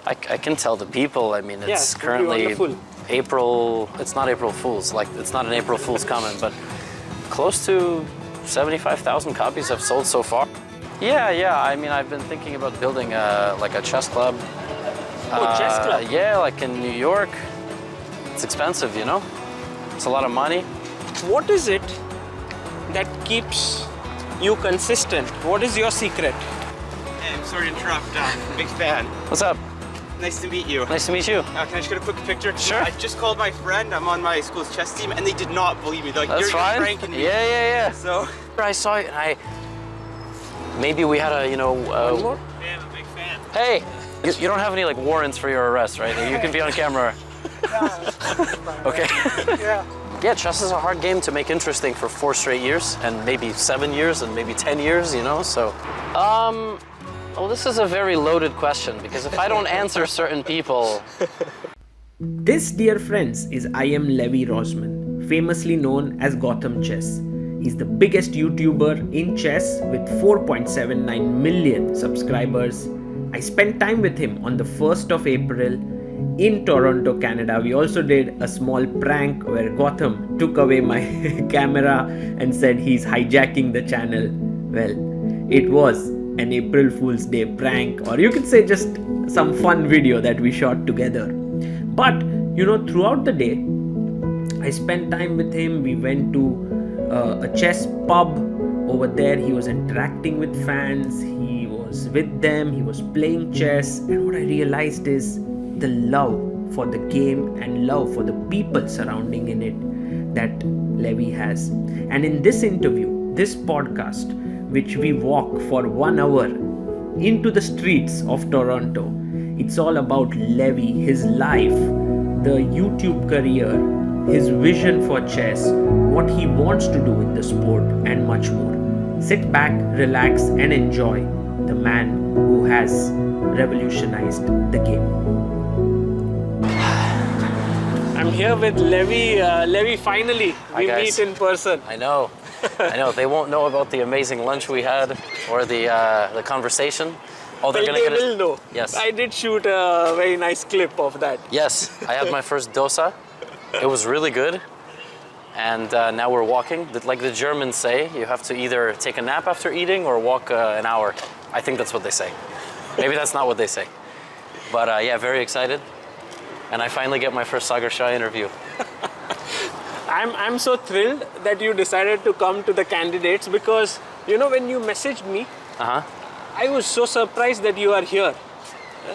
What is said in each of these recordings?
I can tell the people. I mean, it's currently April. It's not April Fool's. Like, it's not an April Fool's comment, but close to 75,000 copies have sold so far. Yeah. I mean, I've been thinking about building like a chess club. Chess club? Yeah, like in New York. It's expensive, you know? It's a lot of money. What is it that keeps you consistent? What is your secret? Hey, I'm sorry to interrupt. Big fan. What's up? Nice to meet you. Nice to meet you. Can I just get a quick picture? Sure. I just called my friend. I'm on my school's chess team, and they did not believe me. They're like, That's you're fine. pranking me. Yeah. So I saw it, and maybe we had a, One more? yeah, I'm a big fan. Hey, you don't have any like warrants for your arrest, right? You can be on camera. Okay. Yeah, chess is a hard game to make interesting for 4 straight years, and maybe 7 years, and maybe 10 years, you know, so. Well, this is a very loaded question, because if I don't answer certain people... This, dear friends, is IM Levy Rozman, famously known as Gothamchess. He's the biggest YouTuber in chess with 4.79 million subscribers. I spent time with him on the 1st of April in Toronto, Canada. We also did a small prank where Gotham took away my camera and said he's hijacking the channel. Well, it was an April Fool's Day prank, or you could say just some fun video that we shot together. But, you know, throughout the day, I spent time with him. We went to a chess pub over there. He was interacting with fans. He was with them. He was playing chess. And what I realized is the love for the game and love for the people surrounding in it that Levy has. And in this interview, this podcast, which we walk for 1 hour into the streets of Toronto, it's all about Levy, his life, the YouTube career, his vision for chess, what he wants to do in the sport, and much more. Sit back, relax, and enjoy the man who has revolutionized the game. I'm here with Levy. Levy, finally, we meet in person. I know. They won't know about the amazing lunch we had or the conversation. Oh, they're gonna get it. They will know. Yes. I did shoot a very nice clip of that. Yes, I had my first dosa. It was really good. And now we're walking. Like the Germans say, you have to either take a nap after eating or walk an hour. I think that's what they say. Maybe that's not what they say. But yeah, very excited. And I finally get my first Sagar interview. I'm so thrilled that you decided to come to the candidates, because, you know, when you messaged me, I was so surprised that you are here.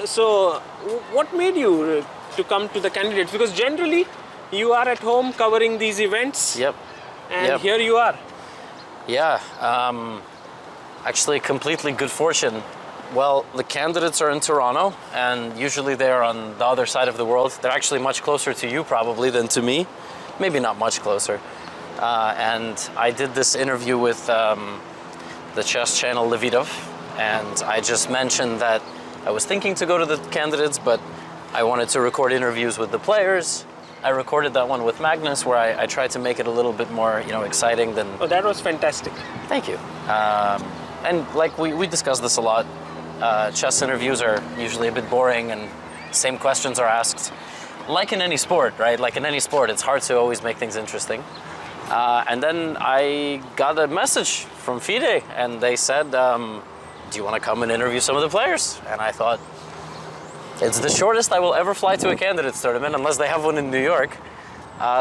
So what made you to come to the candidates? Because generally you are at home covering these events. Yep. And here you are. Yeah. Actually, completely good fortune. Well, the candidates are in Toronto, and usually they're on the other side of the world. They're actually much closer to you probably than to me. Maybe not much closer. And I did this interview with the chess channel Levy Rozman, and I just mentioned that I was thinking to go to the candidates, but I wanted to record interviews with the players. I recorded that one with Magnus, where I tried to make it a little bit more, you know, exciting than... Oh, that was fantastic. Thank you. And like we discussed this a lot. Chess interviews are usually a bit boring, and same questions are asked. Like in any sport, right? Like in any sport, it's hard to always make things interesting. And then I got a message from FIDE, and they said, do you want to come and interview some of the players? And I thought, it's the shortest I will ever fly to a candidates tournament, unless they have one in New York.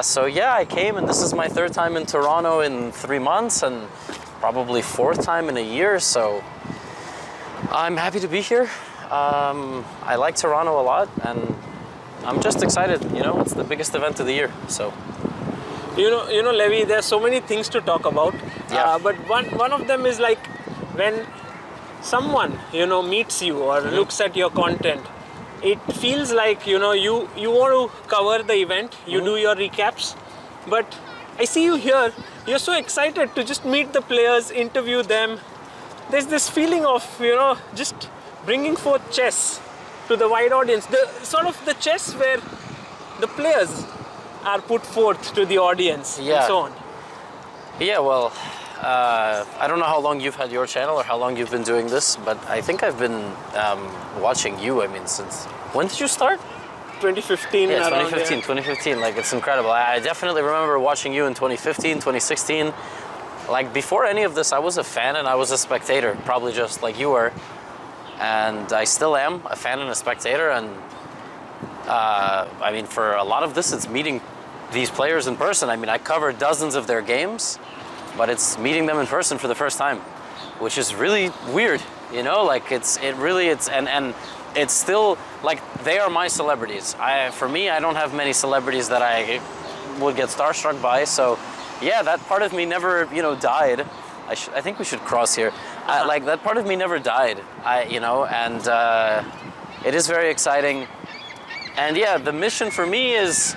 So yeah, I came, and this is my 3rd time in Toronto in 3 months, and probably 4th time in a year, so I'm happy to be here. I like Toronto a lot, and I'm just excited. You know, it's the biggest event of the year, so. You know, Levy, there's so many things to talk about. Yeah. But one of them is like when someone, you know, meets you or looks at your content, it feels like, you know, you want to cover the event, you do your recaps, but I see you here, you're so excited to just meet the players, interview them. There's this feeling of, you know, just bringing forth chess to the wide audience. The sort of the chess where the players are put forth to the audience and so on. Yeah, well, I don't know how long you've had your channel or how long you've been doing this, but I think I've been watching you, I mean, since... When did you start? 2015. Yeah, around 2015, there. 2015, like it's incredible. I definitely remember watching you in 2015, 2016. Like before any of this, I was a fan and I was a spectator, probably just like you were. And I still am a fan and a spectator. And I mean, for a lot of this, it's meeting these players in person. I mean, I covered dozens of their games, but it's meeting them in person for the first time, which is really weird, you know? Like and it's still like they are my celebrities. For me, I don't have many celebrities that I would get starstruck by. So, yeah, that part of me never, died. I think we should cross here. Like that part of me never died. And it is very exciting. And yeah, the mission for me is,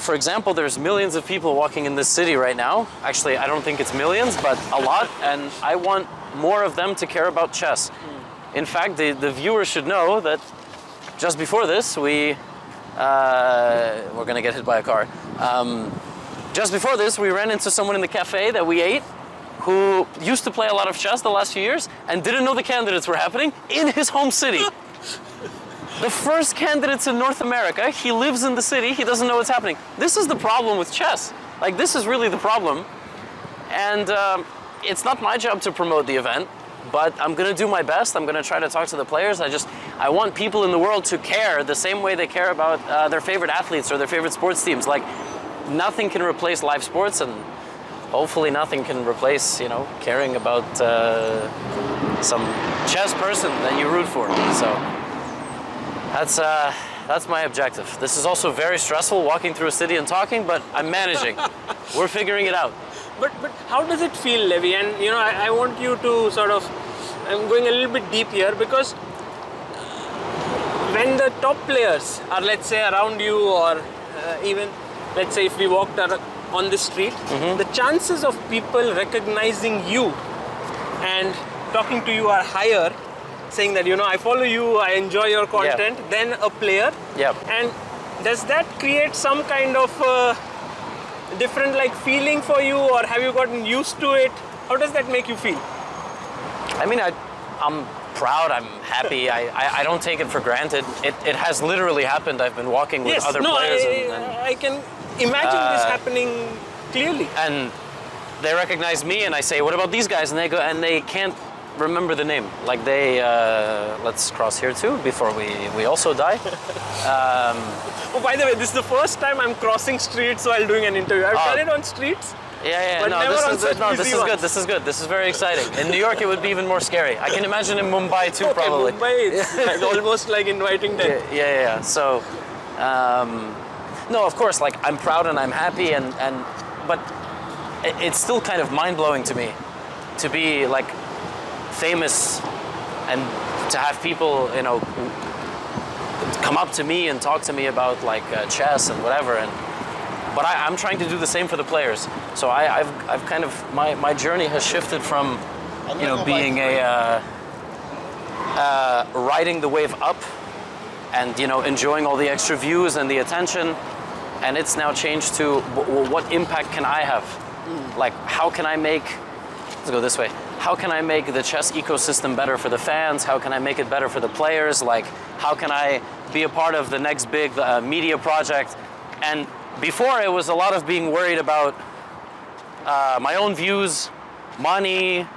for example, there's millions of people walking in this city right now. Actually, I don't think it's millions, but a lot. And I want more of them to care about chess. In fact, the viewers should know that just before this, we're gonna get hit by a car. Just before this, we ran into someone in the cafe that we ate who used to play a lot of chess the last few years and didn't know the candidates were happening in his home city. The first candidates in North America, he lives in the city, he doesn't know what's happening. This is the problem with chess. Like, this is really the problem. And it's not my job to promote the event, but I'm gonna do my best. I'm gonna try to talk to the players. I want people in the world to care the same way they care about their favorite athletes or their favorite sports teams. Like, nothing can replace live sports, and hopefully nothing can replace, caring about some chess person that you root for. So that's my objective. This is also very stressful, walking through a city and talking, but I'm managing. We're figuring it out. But how does it feel, Levy? And I want you to sort of, I'm going a little bit deep here, because when the top players are, let's say, around you, or even, let's say, if we walked on the street, the chances of people recognizing you and talking to you are higher, saying that, I follow you, I enjoy your content, than a player. Yeah. And does that create some kind of different feeling for you, or have you gotten used to it? How does that make you feel? I mean, I'm proud, I'm happy, I don't take it for granted. It has literally happened. I've been walking with other players. I can imagine this happening clearly. And they recognize me and I say, what about these guys? And they go, and they can't remember the name. Like they, let's cross here too before we also die. Oh, by the way, this is the first time I'm crossing streets while doing an interview. I've done it on streets. Yeah. But never on such this is good. This is good. This is very exciting. In New York, it would be even more scary. I can imagine in Mumbai too, probably. Mumbai, it's almost like inviting them. Yeah. So, no, of course, I'm proud and I'm happy, but it's still kind of mind blowing to me to be famous and to have people, come up to me and talk to me about chess and whatever. But I'm trying to do the same for the players. So I've kind of, my journey has shifted from, being riding the wave up and, enjoying all the extra views and the attention. And it's now changed to what impact can I have? How can I make, let's go this way. How can I make the chess ecosystem better for the fans? How can I make it better for the players? How can I be a part of the next big media project? And before, it was a lot of being worried about my own views, money,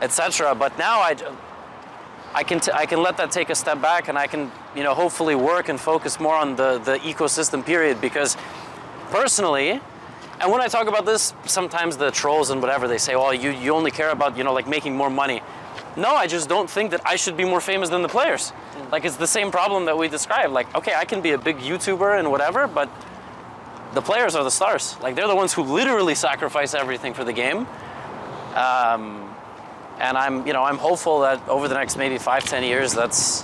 etc. But now I can let that take a step back, and I can hopefully work and focus more on the ecosystem period. Because personally, and when I talk about this, sometimes the trolls and whatever, they say, "Oh, you only care about making more money." No, I just don't think that I should be more famous than the players. It's the same problem that we described. Okay, I can be a big YouTuber and whatever, but the players are the stars. They're the ones who literally sacrifice everything for the game. And I'm hopeful that over the next maybe 5-10 years, that's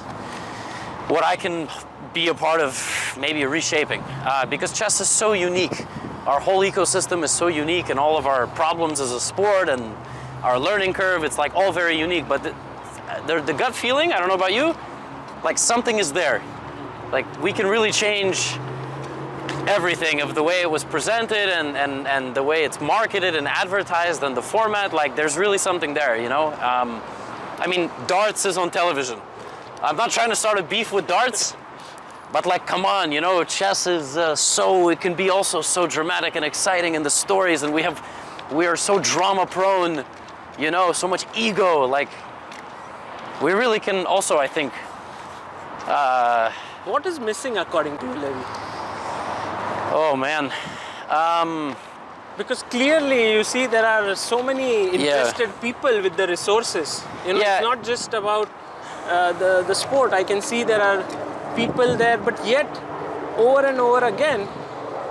what I can be a part of, maybe reshaping. Because chess is so unique. Our whole ecosystem is so unique, and all of our problems as a sport and our learning curve, it's all very unique. But the gut feeling, I don't know about you, something is there. We can really change everything of the way it was presented and the way it's marketed and advertised and the format, like there's really something there, you know? I mean, darts is on television. I'm not trying to start a beef with darts, but like, come on, you know, chess is it can be also so dramatic and exciting in the stories, and we are so drama prone, you know, so much ego, like, we really can also, I think... What is missing according to you, Levy? Oh man. Because clearly you see there are so many interested people with the resources. You know, it's not just about the sport. I can see there are people there, but yet over and over again,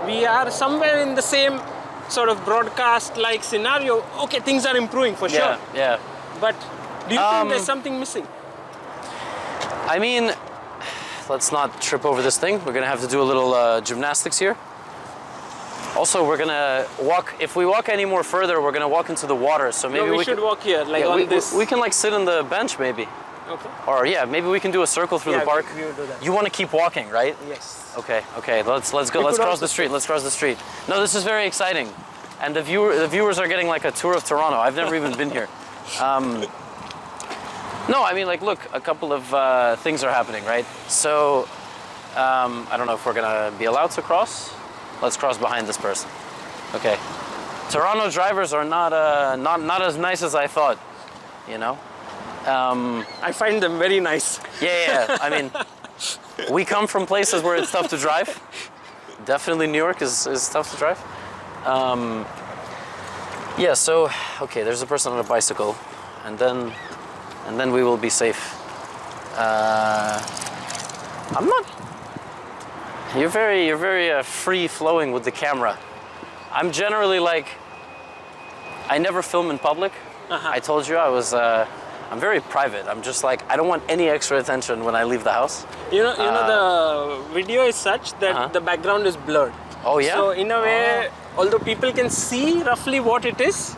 we are somewhere in the same sort of broadcast-like scenario. Okay, things are improving for sure. Yeah. But do you think there's something missing? I mean, let's not trip over this thing. We're gonna have to do a little gymnastics here. Also, we're gonna walk. If we walk any more further, we're gonna walk into the water. So maybe we should walk here, like on this. We can like sit on the bench, maybe. Okay. Or maybe we can do a circle through the park. We will do that. You want to keep walking, right? Yes. Okay. Let's go. Let's cross the street. Let's cross the street. No, this is very exciting, and the viewers are getting like a tour of Toronto. I've never even been here. No, I mean, like, look, a couple of things are happening, right? So, I don't know if we're gonna be allowed to cross. Let's cross behind this person. Okay. Toronto drivers are not as nice as I thought, you know? I find them very nice. Yeah. I mean, we come from places where it's tough to drive. Definitely New York is tough to drive. Yeah, so, okay, there's a person on a bicycle, and then we will be safe. I'm not... You're very free-flowing with the camera. I'm generally like... I never film in public. I told you I'm very private. I'm just like, I don't want any extra attention when I leave the house. You know, the video is such that the background is blurred. Oh yeah? So in a way, although people can see roughly what it is,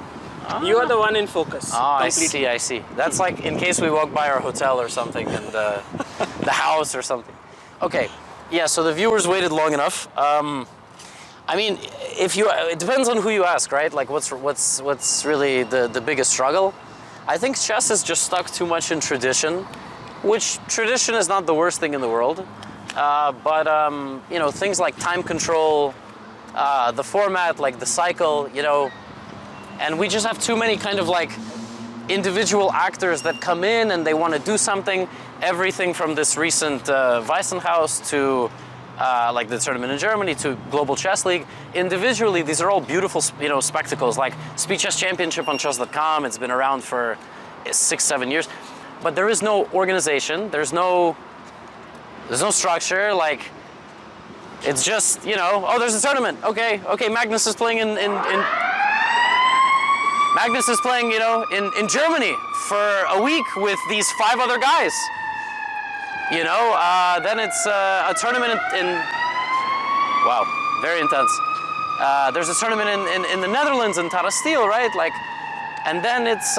you are the one in focus. Oh, I see. That's like in case we walk by our hotel or something and the house or something. Okay, yeah, so the viewers waited long enough. I mean, it depends on who you ask, right? Like what's really the biggest struggle? I think chess is just stuck too much in tradition, which tradition is not the worst thing in the world. But you know, things like time control, the format, like the cycle, you know, and we just have too many kind of like individual actors that come in and they want to do something. Everything from this recent Weissenhaus to like the tournament in Germany to Global Chess League. Individually, these are all beautiful, you know, spectacles. Like Speed Chess Championship on chess.com. It's been around for 6-7 years, but there is no organization. There's no structure. Like it's just, you know, oh, there's a tournament. Okay, Magnus is playing Magnus is playing, you know, in Germany for a week with these 5 other guys. You know, then it's a tournament in wow, very intense. There's a tournament in the Netherlands in Tarastil, right? Like, and then it's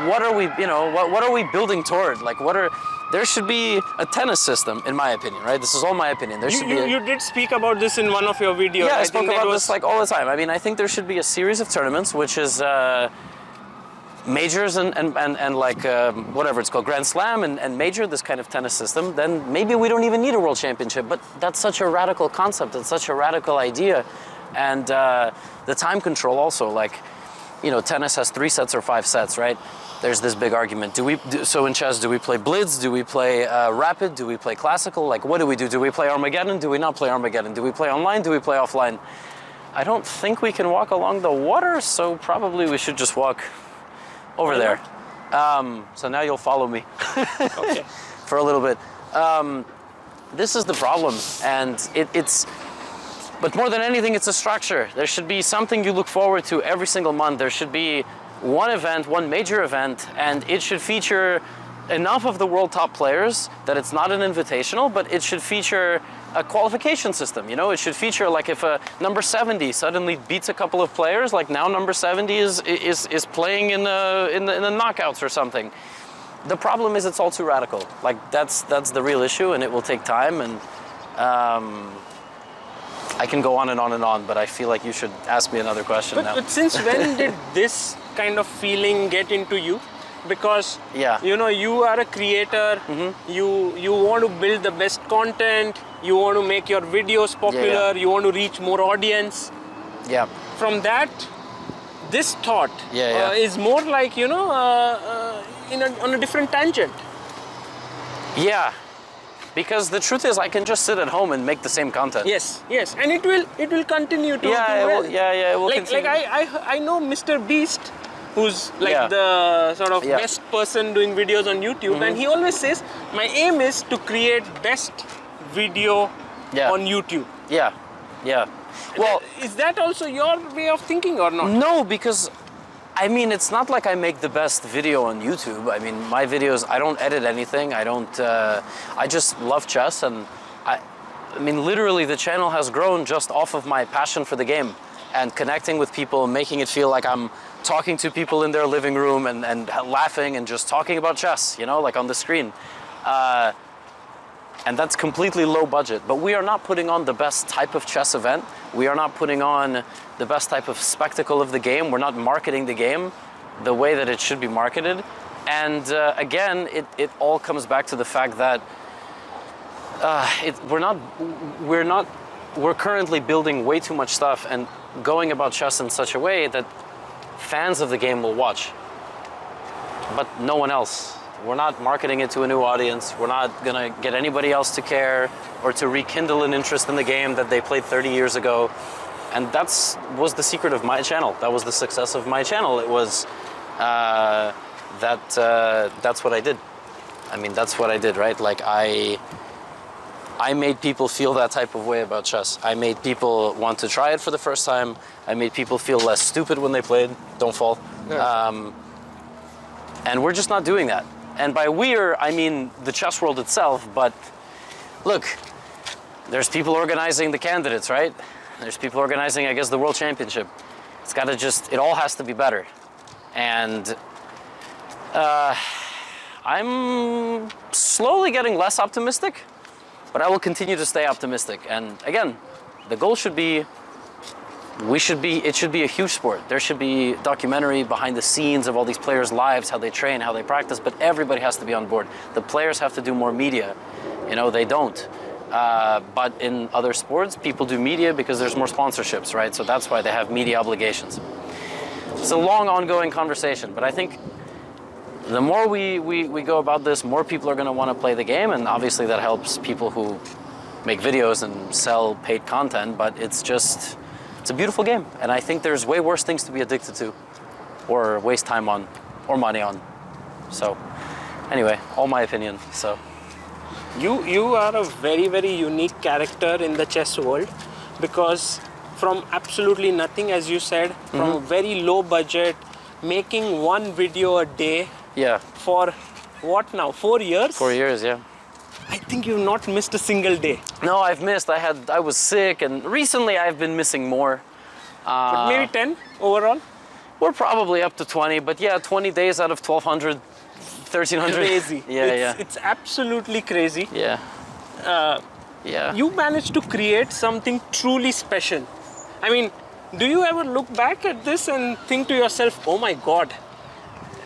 what are we, you know, what are we building toward? Like, there should be a tennis system, in my opinion, right? This is all my opinion. There should be. You did speak about this in one of your videos. Yeah, I spoke about this like all the time. I mean, I think there should be a series of tournaments, which is majors and like whatever it's called, Grand Slam and major, this kind of tennis system. Then maybe we don't even need a world championship. But that's such a radical concept. It's such a radical idea, and the time control also. Like, you know, tennis has 3 sets or 5 sets, right? There's this big argument. So in chess, do we play blitz? Do we play rapid? Do we play classical? Like, what do we do? Do we play Armageddon? Do we not play Armageddon? Do we play online? Do we play offline? I don't think we can walk along the water, so probably we should just walk over there. So now you'll follow me Okay. for a little bit. This is the problem, and it's. But more than anything, it's a structure. There should be something you look forward to every single month. There should be one event, one major event, and it should feature enough of the world top players that it's not an invitational, but it should feature a qualification system. You know, it should feature like if a number 70 suddenly beats a couple of players, like now number 70 is playing in the knockouts or something. The problem is it's all too radical. Like that's the real issue, and it will take time. And I can go on and on and on, but I feel like you should ask me another question now. But since when did this kind of feeling get into you? Because you know, you are a creator, you want to build the best content, you want to make your videos popular, you want to reach more audience. Yeah. From that, this thought is more like, you know, on a different tangent. Yeah. Because the truth is, I can just sit at home and make the same content. Yes, and it will continue to do well. It will like continue. I know Mr. Beast, who's like the sort of best person doing videos on YouTube, and he always says, my aim is to create best video on YouTube. Yeah. Well, is that also your way of thinking or not? No, because I mean, it's not like I make the best video on YouTube. I mean, my videos, I don't edit anything. I don't, I just love chess. And I mean, literally the channel has grown just off of my passion for the game and connecting with people, making it feel like I'm talking to people in their living room and laughing and just talking about chess, you know, like on the screen. And that's completely low budget. But we are not putting on the best type of chess event. We are not putting on the best type of spectacle of the game. We're not marketing the game the way that it should be marketed. And again, it all comes back to the fact that we're currently building way too much stuff and going about chess in such a way that fans of the game will watch, but no one else. We're not marketing it to a new audience. We're not gonna get anybody else to care or to rekindle an interest in the game that they played 30 years ago. And was the secret of my channel. That was the success of my channel. It was that's what I did. I mean, that's what I did, right? Like I made people feel that type of way about chess. I made people want to try it for the first time. I made people feel less stupid when they played. Don't fall. Yeah. And we're just not doing that. And by we're, I mean the chess world itself, but look, there's people organizing the candidates, right? There's people organizing, I guess, the World Championship. It's gotta it all has to be better. And I'm slowly getting less optimistic, but I will continue to stay optimistic. And again, the goal should be, it should be a huge sport. There should be documentary behind the scenes of all these players' lives, how they train, how they practice, but everybody has to be on board. The players have to do more media. You know, they don't. But in other sports, people do media because there's more sponsorships, right? So that's why they have media obligations. It's a long, ongoing conversation, but I think the more we go about this, more people are going to want to play the game, and obviously that helps people who make videos and sell paid content, but it's a beautiful game, and I think there's way worse things to be addicted to or waste time on or money on. So anyway, all my opinion. So you are a very, very unique character in the chess world, because from absolutely nothing, as you said, from a very low budget, making one video a day for what now, 4 years? 4 years, yeah. I think you've not missed a single day. No, I've missed. I was sick, and recently I've been missing more. But maybe 10 overall? We're probably up to 20, but yeah, 20 days out of 1,200, 1,300. Crazy. Yeah. It's absolutely crazy. Yeah. You managed to create something truly special. I mean, do you ever look back at this and think to yourself, oh my God,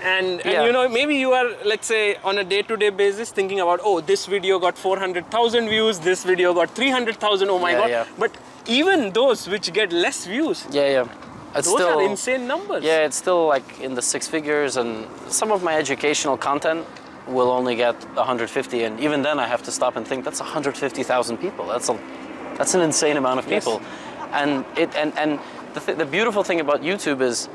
and you know, maybe you are, let's say, on a day-to-day basis thinking about, oh, this video got 400,000 views, this video got 300,000, oh my God. Yeah. But even those which get less views, those are insane numbers. Yeah, it's still like in the six figures, and some of my educational content will only get 150, and even then I have to stop and think, that's 150,000 people. That's an insane amount of people. Yes. And the beautiful thing about YouTube is,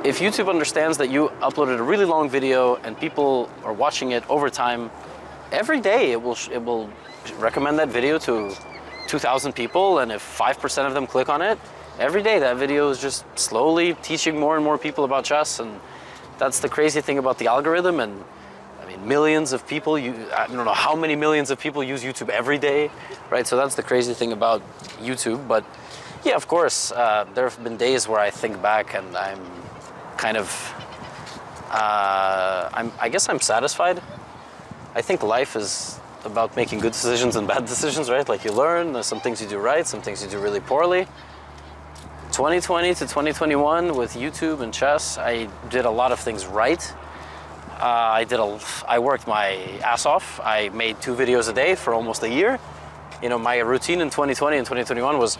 if YouTube understands that you uploaded a really long video and people are watching it over time, every day it will recommend that video to 2,000 people, and if 5% of them click on it, every day that video is just slowly teaching more and more people about chess. And that's the crazy thing about the algorithm. And I mean, millions of people, I don't know how many millions of people use YouTube every day, right? So that's the crazy thing about YouTube. But yeah, of course, there have been days where I think back and I'm kind of, I guess I'm satisfied. I think life is about making good decisions and bad decisions, right? Like you learn, there's some things you do right, some things you do really poorly. 2020 to 2021 with YouTube and chess, I did a lot of things right. I worked my ass off. I made 2 videos a day for almost a year. You know, my routine in 2020 and 2021 was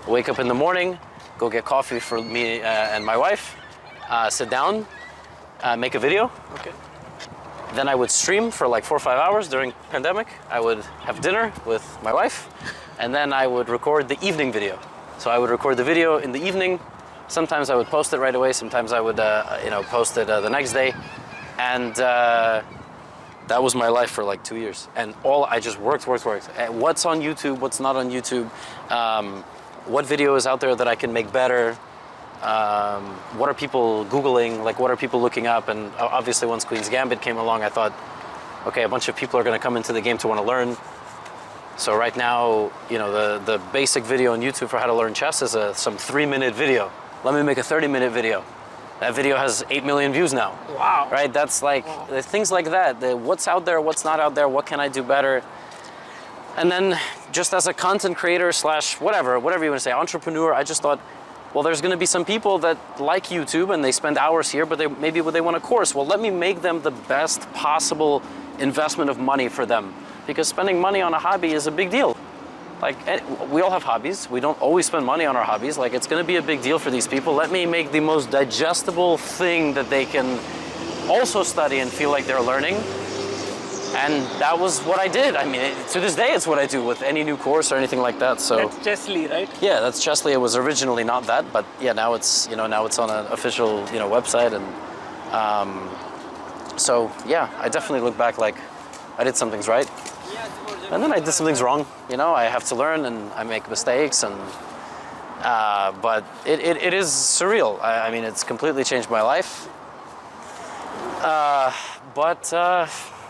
wake up in the morning, go get coffee for me and my wife, sit down, make a video. Okay. Then I would stream for like 4 or 5 hours during pandemic. I would have dinner with my wife, and then I would record the evening video. So I would record the video in the evening. Sometimes I would post it right away. Sometimes I would, post it the next day. And that was my life for like 2 years. And I just worked. What's on YouTube? What's not on YouTube? What video is out there that I can make better? What are people Googling? Like, what are people looking up? And obviously, once Queen's Gambit came along, I thought, okay, a bunch of people are going to come into the game to want to learn. So right now, you know, the basic video on YouTube for how to learn chess is some 3-minute video. Let me make a 30-minute video. That video has 8 million views now. Wow. Right? That's like things like that. What's out there? What's not out there? What can I do better? And then, just as a content creator / whatever you want to say, entrepreneur, I just thought, well, there's going to be some people that like YouTube and they spend hours here, but maybe they want a course. Well, let me make them the best possible investment of money for them, because spending money on a hobby is a big deal. Like, we all have hobbies. We don't always spend money on our hobbies. Like, it's going to be a big deal for these people. Let me make the most digestible thing that they can also study and feel like they're learning. And that was what I did. I mean, to this day, it's what I do with any new course or anything like that. So That's Chessly, right? yeah, that's Chessly. It was originally not that, but yeah, now it's on an official website, and so yeah, I definitely look back like I did some things right, and then I did some things wrong. You know, I have to learn and I make mistakes, and but it is surreal. I mean, it's completely changed my life. But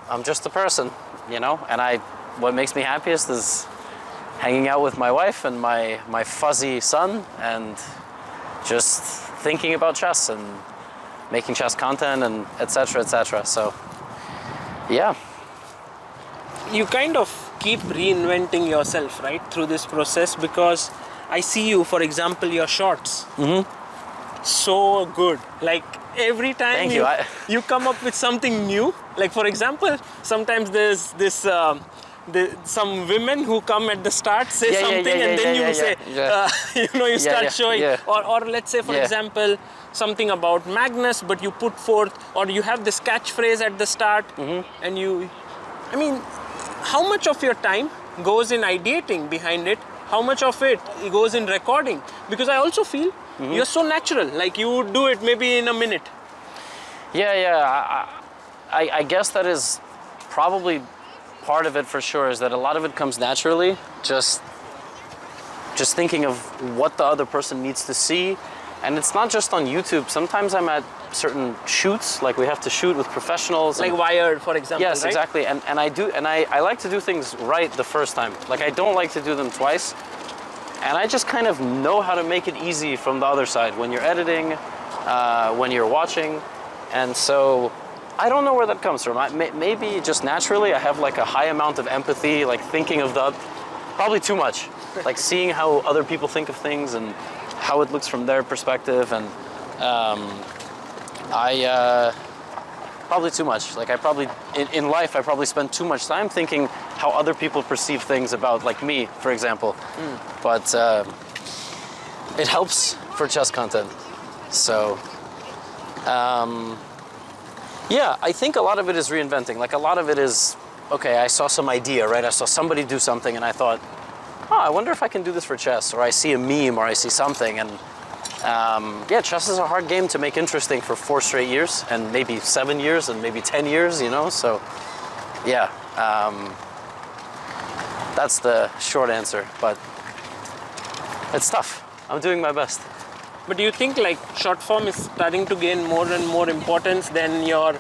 I'm just a person, you know, and what makes me happiest is hanging out with my wife and my fuzzy son, and just thinking about chess and making chess content, and etc. etc. So yeah. You kind of keep reinventing yourself, right, through this process, because I see you, for example, your shorts. So good. Like, every time you come up with something new. Like, for example, sometimes there's this some women who come at the start, say something, and then you say, you start showing. Or let's say, for example, something about Magnus, but you put forth, or you have this catchphrase at the start, and I mean, how much of your time goes in ideating behind it? How much of it goes in recording? Because I also feel you're so natural, like you would do it maybe in a minute. Yeah. I guess that is probably part of it, for sure, is that a lot of it comes naturally. Just thinking of what the other person needs to see. And it's not just on YouTube. Sometimes I'm at certain shoots, like we have to shoot with professionals. Like Wired, for example, yes, right? exactly. And I like to do things right the first time. Like, I don't like to do them twice. And I just kind of know how to make it easy from the other side when you're editing, when you're watching. And so I don't know where that comes from. Maybe just naturally I have like a high amount of empathy, like thinking of probably too much. Like seeing how other people think of things and how it looks from their perspective. And probably too much. Like, in life, I probably spend too much time thinking how other people perceive things about, like, me, for example. But it helps for chess content. So, yeah, I think a lot of it is reinventing. Like, a lot of it is, okay, I saw some idea, right? I saw somebody do something, and I thought, I wonder if I can do this for chess. Or I see a meme, or I see something, and yeah, chess is a hard game to make interesting for 4 straight years, and maybe 7 years, and maybe 10 years, you know? So, yeah, that's the short answer, but it's tough. I'm doing my best. But do you think, like, short form is starting to gain more and more importance than your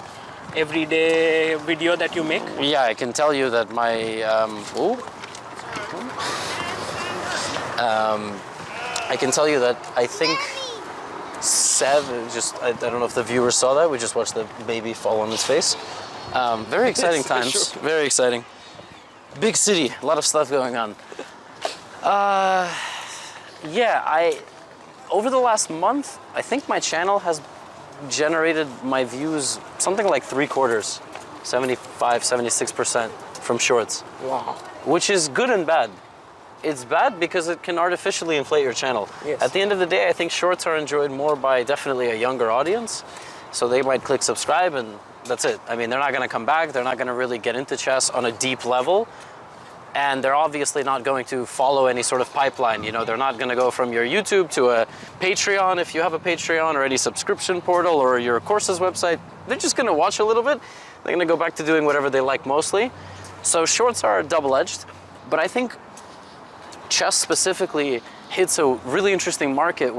everyday video that you make? Yeah, I can tell you that my, I can tell you that I think I don't know if the viewers saw that. We just watched the baby fall on his face. Very exciting times. Sure. Very exciting. Big city, a lot of stuff going on. Over the last month, I think my channel has generated my views something like 3/4, 75, 76% from shorts. Wow. Which is good and bad. It's bad because it can artificially inflate your channel. Yes. At the end of the day, I think shorts are enjoyed more by definitely a younger audience. So they might click subscribe and that's it. I mean, they're not gonna come back. They're not gonna really get into chess on a deep level. And they're obviously not going to follow any sort of pipeline. You know, they're not gonna go from your YouTube to a Patreon if you have a Patreon or any subscription portal or your courses website. They're just gonna watch a little bit. They're gonna go back to doing whatever they like mostly. So shorts are double-edged, but I think chess specifically hits a really interesting market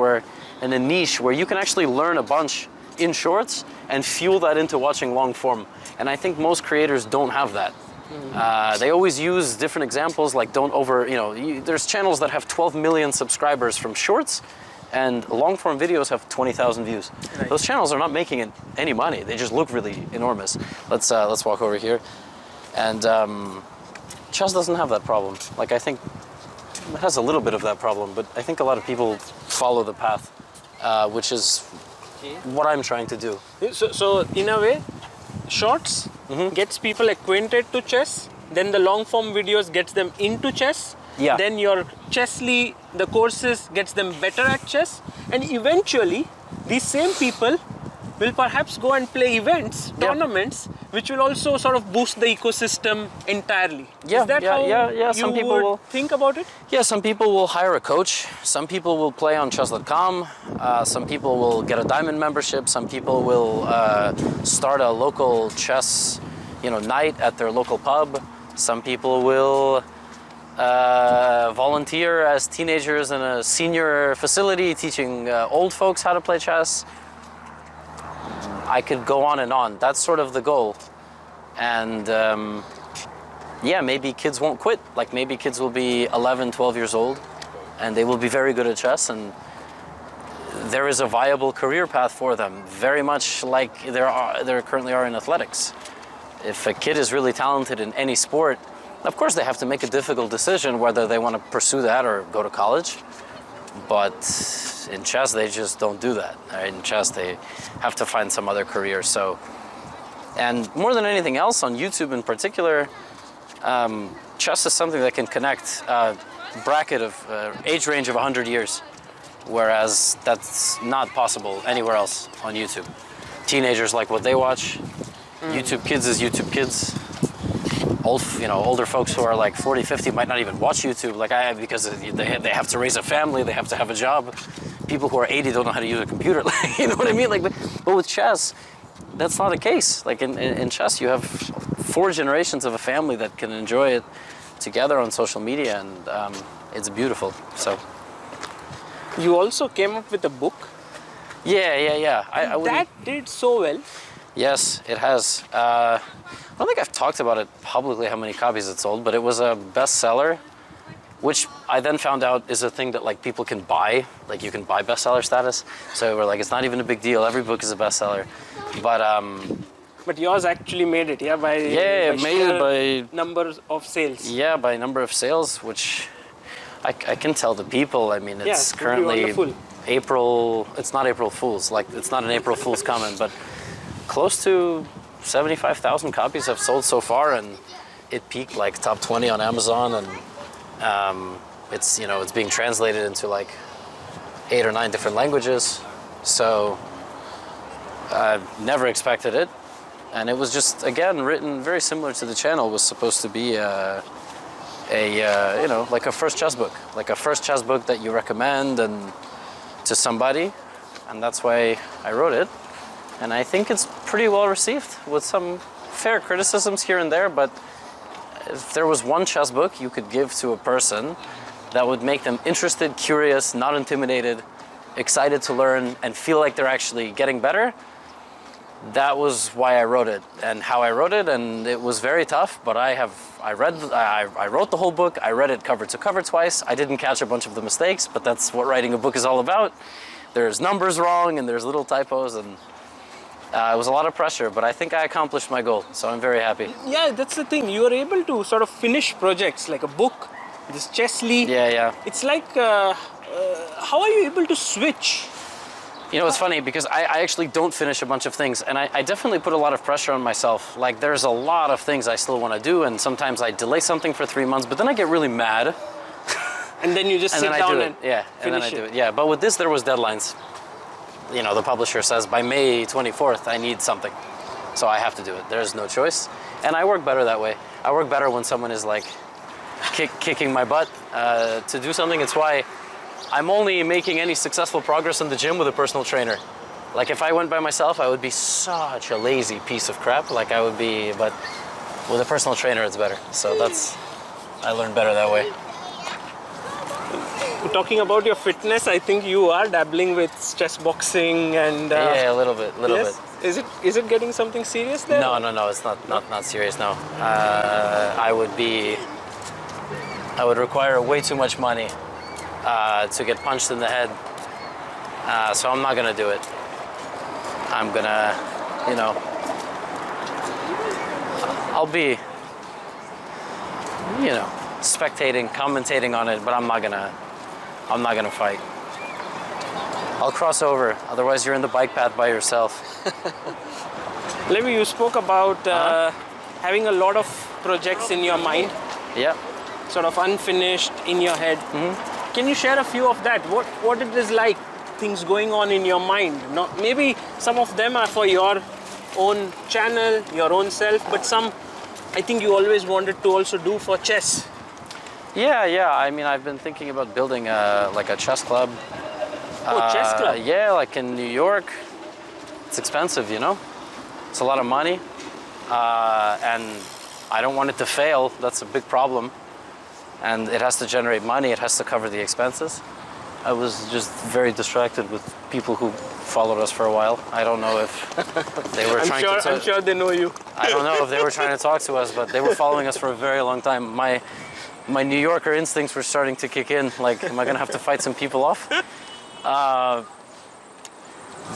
in a niche where you can actually learn a bunch in shorts and fuel that into watching long form. And I think most creators don't have that. They always use different examples like there's channels that have 12 million subscribers from shorts and long form videos have 20,000 views. Right. Those channels are not making any money. They just look really enormous. Let's walk over here. And chess doesn't have that problem. Like I think it has a little bit of that problem, but I think a lot of people follow the path, which is what I'm trying to do. So in a way, shorts gets people acquainted to chess, then the long form videos gets them into chess, then your Chessly, the courses gets them better at chess, and eventually these same people will perhaps go and play events, tournaments, which will also sort of boost the ecosystem entirely. Is that how some you people will think about it? Yeah, some people will hire a coach. Some people will play on chess.com. Some people will get a diamond membership. Some people will start a local chess, night at their local pub. Some people will volunteer as teenagers in a senior facility teaching old folks how to play chess. I could go on and on. That's sort of the goal. And maybe kids won't quit. Like maybe kids will be 11, 12 years old and they will be very good at chess and there is a viable career path for them, very much like there currently are in athletics. If a kid is really talented in any sport, of course they have to make a difficult decision whether they want to pursue that or go to college. But in chess, they just don't do that. In chess, they have to find some other career. So, and more than anything else, on YouTube in particular, chess is something that can connect a bracket of age range of 100 years, whereas that's not possible anywhere else on YouTube. Teenagers like what they watch. YouTube Kids is YouTube Kids. Older folks who are like 40, 50 might not even watch YouTube because they have to raise a family, they have to have a job. People who are 80 don't know how to use a computer. You know what I mean? But with chess, that's not the case. Like in chess, you have 4 generations of a family that can enjoy it together on social media, and it's beautiful. So you also came up with a book. Yeah. That did so well. Yes, it has. I don't think I've talked about it publicly, how many copies it sold, but it was a bestseller, which I then found out is a thing that like people can buy. Like you can buy bestseller status. So we're like, it's not even a big deal. Every book is a bestseller. But yours actually made it, by numbers of sales. Yeah, by number of sales, which I can tell the people. I mean, it's currently April. It's not April Fool's. Like it's not an April Fool's comment, but close to 75,000 copies have sold so far, and it peaked like top 20 on Amazon, and it's being translated into like 8 or 9 different languages. So I never expected it, and it was just again written very similar to the channel. It was supposed to be like a first chess book, that you recommend and to somebody, and that's why I wrote it. And I think it's pretty well received with some fair criticisms here and there, but if there was one chess book you could give to a person that would make them interested, curious, not intimidated, excited to learn, and feel like they're actually getting better, that was why I wrote it and how I wrote it. And it was very tough, but I wrote the whole book. I read it cover to cover twice. I didn't catch a bunch of the mistakes, but that's what writing a book is all about. There's numbers wrong and there's little typos, and It was a lot of pressure, but I think I accomplished my goal, so I'm very happy. Yeah, that's the thing. You are able to sort of finish projects like a book, this chess league. Yeah. It's like, how are you able to switch? You know, it's funny because I actually don't finish a bunch of things, and I definitely put a lot of pressure on myself. Like, there's a lot of things I still want to do, and sometimes I delay something for 3 months, but then I get really mad. And then you just sit down and finish it. do it. Yeah, but with this, there was deadlines. You know, the publisher says by May 24th, I need something. So I have to do it. There's no choice. And I work better that way. I work better when someone is like kicking my butt to do something. It's why I'm only making any successful progress in the gym with a personal trainer. Like, if I went by myself, I would be such a lazy piece of crap. Like, I would be, but with a personal trainer, it's better. So I learned better that way. Talking about your fitness, I think you are dabbling with chessboxing and... Yeah, a little bit. Is it getting something serious there? No, it's not serious, no. I would require way too much money to get punched in the head. So I'm not gonna do it. I'm gonna, you know, I'll be, you know, spectating, commentating on it, but I'm not gonna fight. I'll cross over, otherwise you're in the bike path by yourself. Levy, you spoke about having a lot of projects in your mind. Yeah. Sort of unfinished in your head. Can you share a few of that? What it is like, things going on in your mind? Maybe some of them are for your own channel, your own self, but some I think you always wanted to also do for chess. Yeah. I mean, I've been thinking about building like a chess club. Chess club? Yeah, like in New York. It's expensive, you know? It's a lot of money. And I don't want it to fail. That's a big problem. And it has to generate money. It has to cover the expenses. I was just very distracted with people who followed us for a while. I don't know if they were I'm sure they know you. I don't know if they were trying to talk to us, but they were following us for a very long time. My New Yorker instincts were starting to kick in. Like, am I gonna have to fight some people off?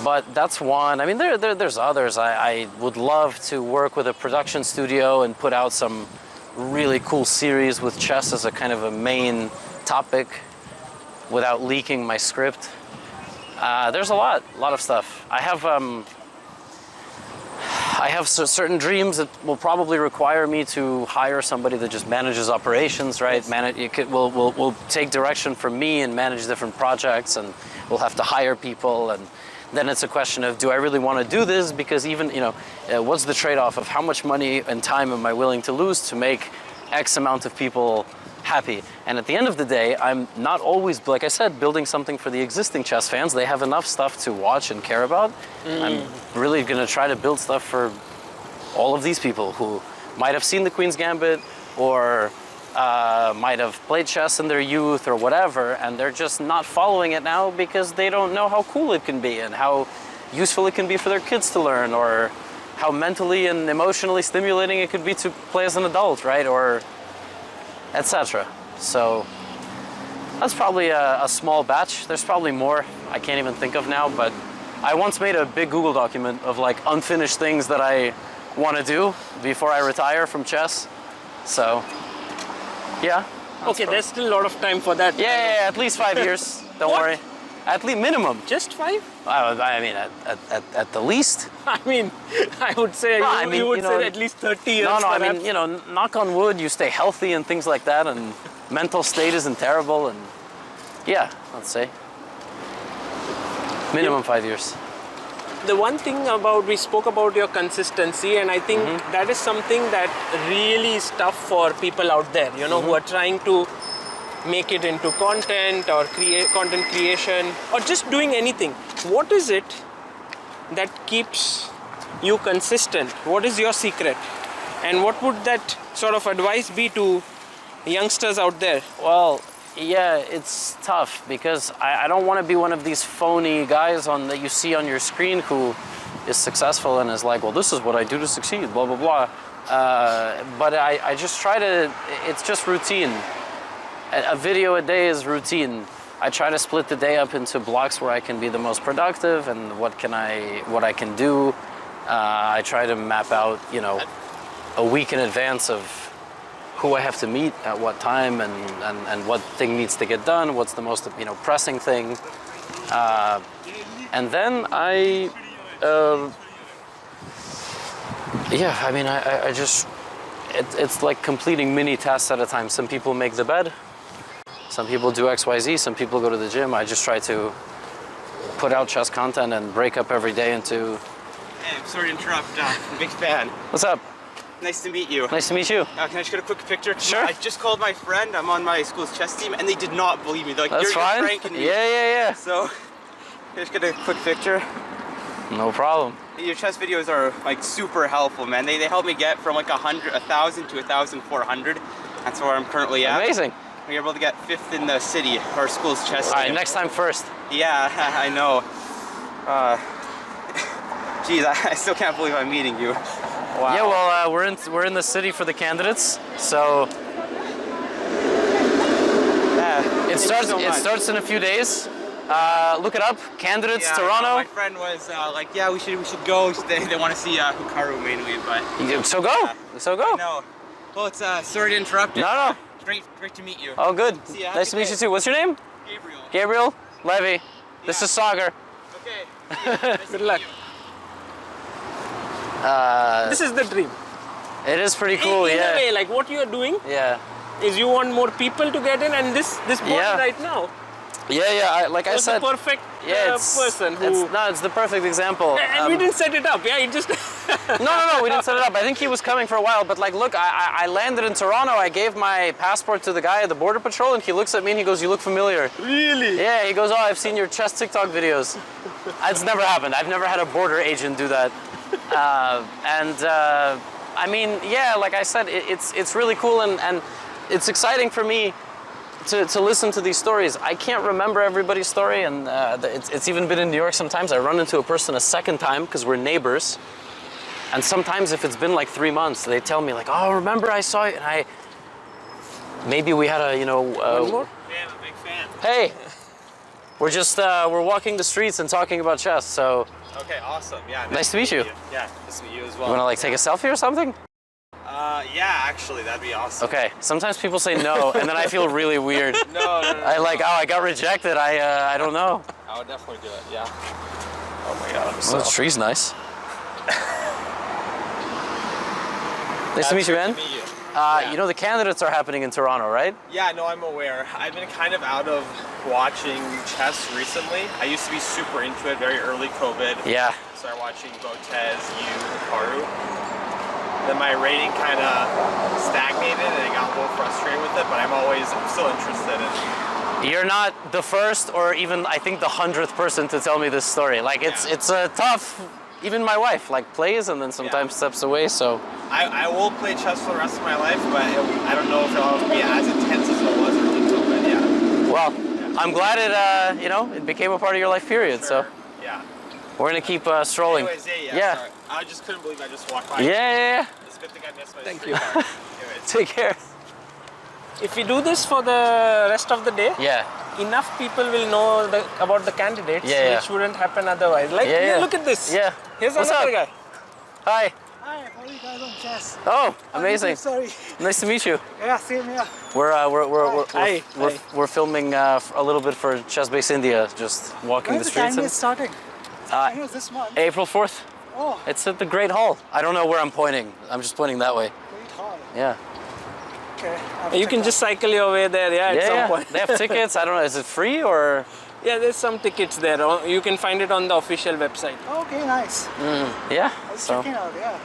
But that's one. I mean, there's others. I would love to work with a production studio and put out some really cool series with chess as a kind of a main topic without leaking my script. There's a lot of stuff. I have certain dreams that will probably require me to hire somebody that just manages operations, right? Will take direction from me and manage different projects, and we'll have to hire people, and then it's a question of, do I really want to do this? Because even, you know, what's the trade-off of how much money and time am I willing to lose to make X amount of people happy? And at the end of the day, I'm not always, like I said, building something for the existing chess fans. They have enough stuff to watch and care about. I'm really going to try to build stuff for all of these people who might have seen the Queen's Gambit or might have played chess in their youth or whatever, and they're just not following it now because they don't know how cool it can be and how useful it can be for their kids to learn, or how mentally and emotionally stimulating it could be to play as an adult, right? Or etc. So that's probably a small batch. There's probably more I can't even think of now, but I once made a big Google document of like unfinished things that I want to do before I retire from chess. So yeah. Okay, there's still a lot of time for that. Yeah, at least 5 years. Don't worry. At least minimum. Just 5? I mean, at the least. I mean, I would say you would say at least 30 years. No, perhaps. I mean, you know, knock on wood, you stay healthy and things like that, and mental state isn't terrible, and yeah, let's say minimum 5 years. The one thing we spoke about your consistency, and I think that is something that really is tough for people out there, you know, who are trying to make it into content or content creation or just doing anything. What is it that keeps you consistent? What is your secret? And what would that sort of advice be to youngsters out there? Well, yeah, it's tough because I don't want to be one of these phony guys that you see on your screen who is successful and is like, well, this is what I do to succeed, blah, blah, blah. But I just try to, it's just routine. A video a day is routine. I try to split the day up into blocks where I can be the most productive and what I can do I try to map out, you know, a week in advance of who I have to meet at what time and what thing needs to get done, what's the most, you know, pressing thing. And then yeah, I mean, I just, it's like completing mini tasks at a time. Some people make the bed, some people do XYZ, some people go to the gym. I just try to put out chess content and break up every day into... Hey, I'm sorry to interrupt. I'm a big fan. What's up? Nice to meet you. Nice to meet you. Can I just get a quick picture? Sure. I just called my friend. I'm on my school's chess team, and they did not believe me. They're like, That's you're fine. pranking me. Yeah. So, can I just get a quick picture? No problem. Your chess videos are like super helpful, man. They help me get from like 1,000 to 1,400. That's where I'm currently at. Amazing. We're able to get 5th in the city, our school's chess team. All right, next time first. Yeah, I know. Geez, I still can't believe I'm meeting you. Wow. Yeah, well, we're in the city for the candidates, so it starts in a few days. Look it up, candidates, Yeah, Toronto. my friend was like, yeah, we should go. They want to see Hikaru mainly, but So go, so go. no. Well, it's sorry to interrupt. No. Great to meet you. Oh, good. See ya. Nice to meet you too. What's your name? Gabriel. Gabriel Levy. This Yeah. is Sagar. Okay. Nice Good to luck. meet you. This is the dream. It is pretty cool, in yeah. a way, like what you are doing Yeah. is you want more people to get in, and this board Yeah. right now Yeah. Like I was said, the perfect person who. it's the perfect example. And we didn't set it up. Yeah, it just. No, we didn't set it up. I think he was coming for a while, but like, look, I landed in Toronto. I gave my passport to the guy at the border patrol, and he looks at me and he goes, "You look familiar." Really? Yeah, he goes, "Oh, I've seen your chess TikTok videos." It's never happened. I've never had a border agent do that. I mean, yeah, like I said, it's really cool and it's exciting for me to listen to these stories. I can't remember everybody's story, and it's even been in New York sometimes. I run into a person a second time because we're neighbors. And sometimes if it's been like 3 months, they tell me like, "Oh, remember I saw it," and maybe we had a, you know... One more? Yeah, I'm a big fan. Hey, we're just, we're walking the streets and talking about chess, so Okay, awesome. Yeah. nice to meet you. Yeah, nice to meet you as well. You wanna like take a selfie or something? Yeah, actually, that'd be awesome. Okay, sometimes people say no, and then I feel really weird. No. I got rejected, I don't know. I would definitely do it. Yeah. Oh my God, well, the tree's nice. Nice to meet you, man. Nice to meet you. You know, the candidates are happening in Toronto, right? Yeah, no, I'm aware. I've been kind of out of watching chess recently. I used to be super into it very early COVID. Yeah. Started watching Botez, Hikaru. Then my rating kind of stagnated and I got a little frustrated with it, but I'm still interested in it. You're not the first or even, I think, the 100th person to tell me this story. Like, it's a tough... Even my wife, like, plays and then sometimes steps away, so... I will play chess for the rest of my life, but I don't know if it'll be as intense as it was early COVID, yeah. Well, I'm glad it, you know, it became a part of your life period, so... Yeah. We're gonna keep strolling. Anyways, Yeah. Sorry. I just couldn't believe I just walked by. Yeah. It's a good thing I missed my Thank street you. car. Anyways. Take care. If we do this for the rest of the day, Yeah. enough people will know about the candidates, Yeah. which wouldn't happen otherwise. Like, Yeah. look at this. Yeah. Here's What's another up? guy. Hi. Hi, how are you guys on chess? Oh, amazing. Sorry. Nice to meet you. Yeah, same here. We're filming a little bit for Chess Base India, just walking When's the the streets. time is starting? I know it's this month. April 4th. Oh, It's at the Great Hall. I don't know where I'm pointing. I'm just pointing that way. great hall. Yeah. Okay. I'll have to You check can that. just cycle your way there, at some point. They have tickets. I don't know. Is it free or? Yeah, there's some tickets there. You can find it on the official website. Okay, nice. Yeah. I was So checking out, yeah.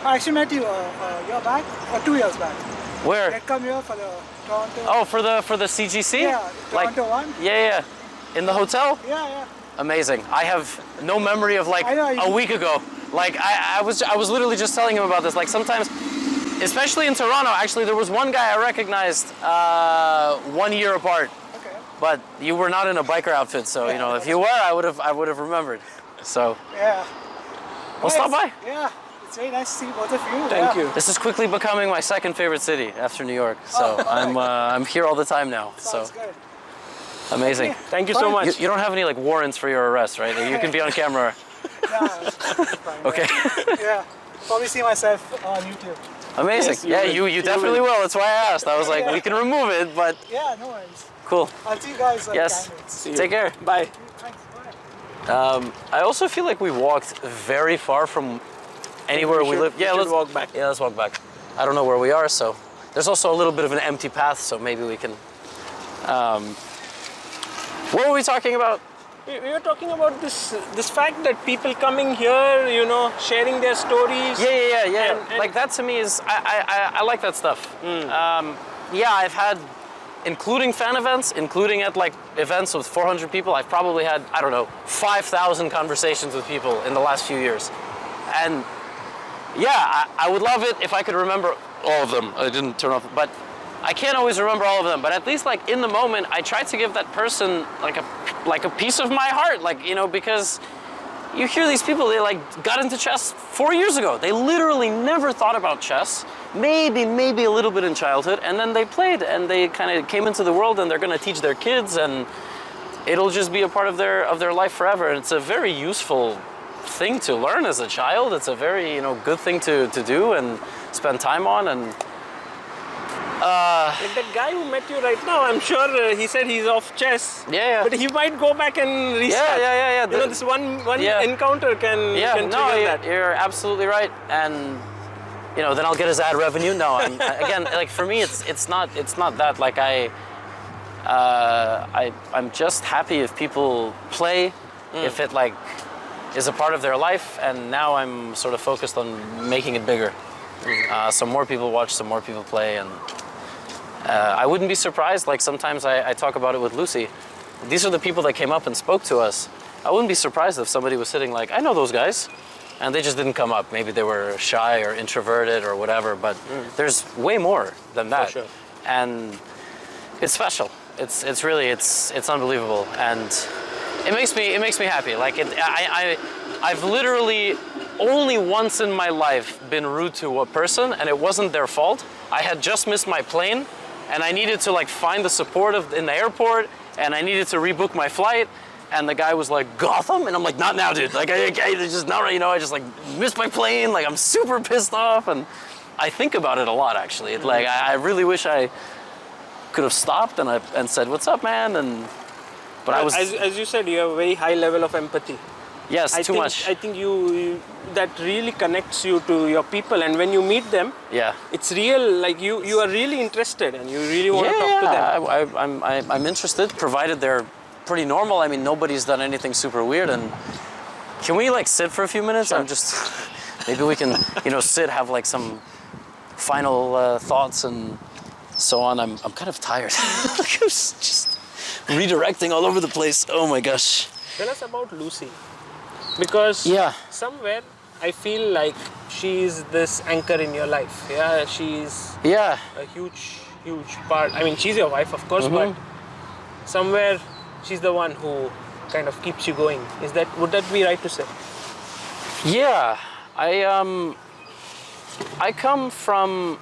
I actually met you a year back, or 2 years back. where? I come here for the Toronto. Oh, for the CGC? Yeah, the Like, Toronto one. yeah. In the hotel? Yeah. Amazing. I have no memory of like I know, a week ago. Like I was literally just telling him about this. Like sometimes, especially in Toronto, actually there was one guy I recognized 1 year apart. Okay. But you were not in a biker outfit, so you know if you were, I would have remembered. So Yeah. we'll stop by. Yeah. It's very nice to see both of you. Thank yeah. you. This is quickly becoming my second favorite city after New York. So I'm here all the time now. So Sounds good. amazing. Thank you so Fine. much. You don't have any like warrants for your arrest, right? You can be on camera. Yeah. Okay. Yeah, probably see myself on YouTube. Amazing. Yes, you yeah, will. you definitely will. That's why I asked. I was like, we can remove it, but Yeah, no worries. cool. I'll see you guys at Yes. Candidates. Take care. Bye. Thanks, bye. I also feel like we walked very far from anywhere we live. We Yeah, should let's walk back. Yeah, let's walk back. I don't know where we are, so there's also a little bit of an empty path, so maybe we can. What were we talking about? We were talking about this fact that people coming here, you know, sharing their stories. Yeah. And- like that to me is I like that stuff. Yeah, I've had, including fan events, including at like events with 400 people, I've probably had, I don't know, 5,000 conversations with people in the last few years. And yeah, I would love it if I could remember all of them. I didn't turn off, but I can't always remember all of them. But at least like in the moment, I try to give that person like a piece of my heart, like, you know, because you hear these people, they like got into chess 4 years ago. They literally never thought about chess. Maybe a little bit in childhood, and then they played and they kind of came into the world and they're going to teach their kids, and it'll just be a part of their life forever. And it's a very useful thing to learn as a child. It's a very, you know, good thing to do and spend time on. And Like that guy who met you right now, I'm sure he said he's off chess. Yeah. But he might go back and restart. Yeah. You know, this one Yeah. encounter can trigger that. You're absolutely right. And you know, then I'll get his ad revenue. No, again, like for me, it's not that. Like I'm just happy if people play, if it like is a part of their life, and now I'm sort of focused on making it bigger. So more people watch, so more people play, and I wouldn't be surprised. Like sometimes I talk about it with Lucy. These are the people that came up and spoke to us. I wouldn't be surprised if somebody was sitting like, I know those guys. And they just didn't come up. Maybe they were shy or introverted or whatever, but there's way more than that. For sure. And it's special. It's really unbelievable. And it makes me happy. Like I've literally only once in my life been rude to a person, and it wasn't their fault. I had just missed my plane and I needed to like find the support in the airport, and I needed to rebook my flight. And the guy was like, Gotham? And I'm like, not now, dude. Like, I just not right, you know, I just like missed my plane. Like, I'm super pissed off. And I think about it a lot, actually. Like, I really wish I could have stopped and said, what's up, man? But I was... As you said, you have a very high level of empathy. Yes, too much. I think you that really connects you to your people, and when you meet them, Yeah. it's real. Like you are really interested, and you really want to talk to them. I'm interested, provided they're pretty normal. I mean, nobody's done anything super weird. And can we like sit for a few minutes? Sure. I'm just, maybe we can, you know, sit, have like some final thoughts and so on. I'm kind of tired. I'm just redirecting all over the place. Oh my gosh. Tell us about Lucy, because Yeah. somewhere I feel like she's this anchor in your life. Yeah, she's Yeah. a huge part. I mean, she's your wife, of course, but somewhere she's the one who kind of keeps you going. Would that be right to say? Yeah. I come from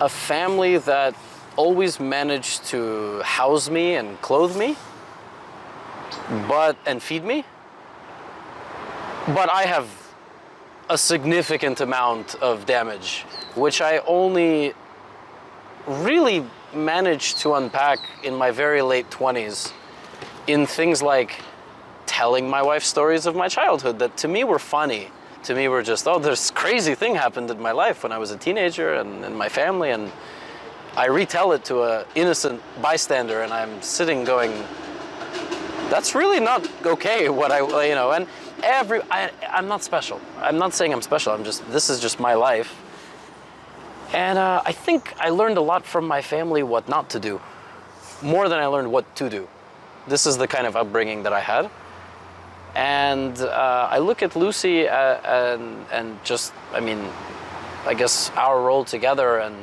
a family that always managed to house me and clothe me, and feed me. But I have a significant amount of damage, which I only really managed to unpack in my very late 20s in things like telling my wife stories of my childhood that to me were funny. To me were just, oh, this crazy thing happened in my life when I was a teenager and in my family, and I retell it to an innocent bystander, and I'm sitting going, that's really not okay what you know, and I'm not special. I'm not saying I'm special, this is just my life. And I think I learned a lot from my family what not to do, more than I learned what to do. This is the kind of upbringing that I had. And I look at Lucy and just, I mean, I guess our role together, and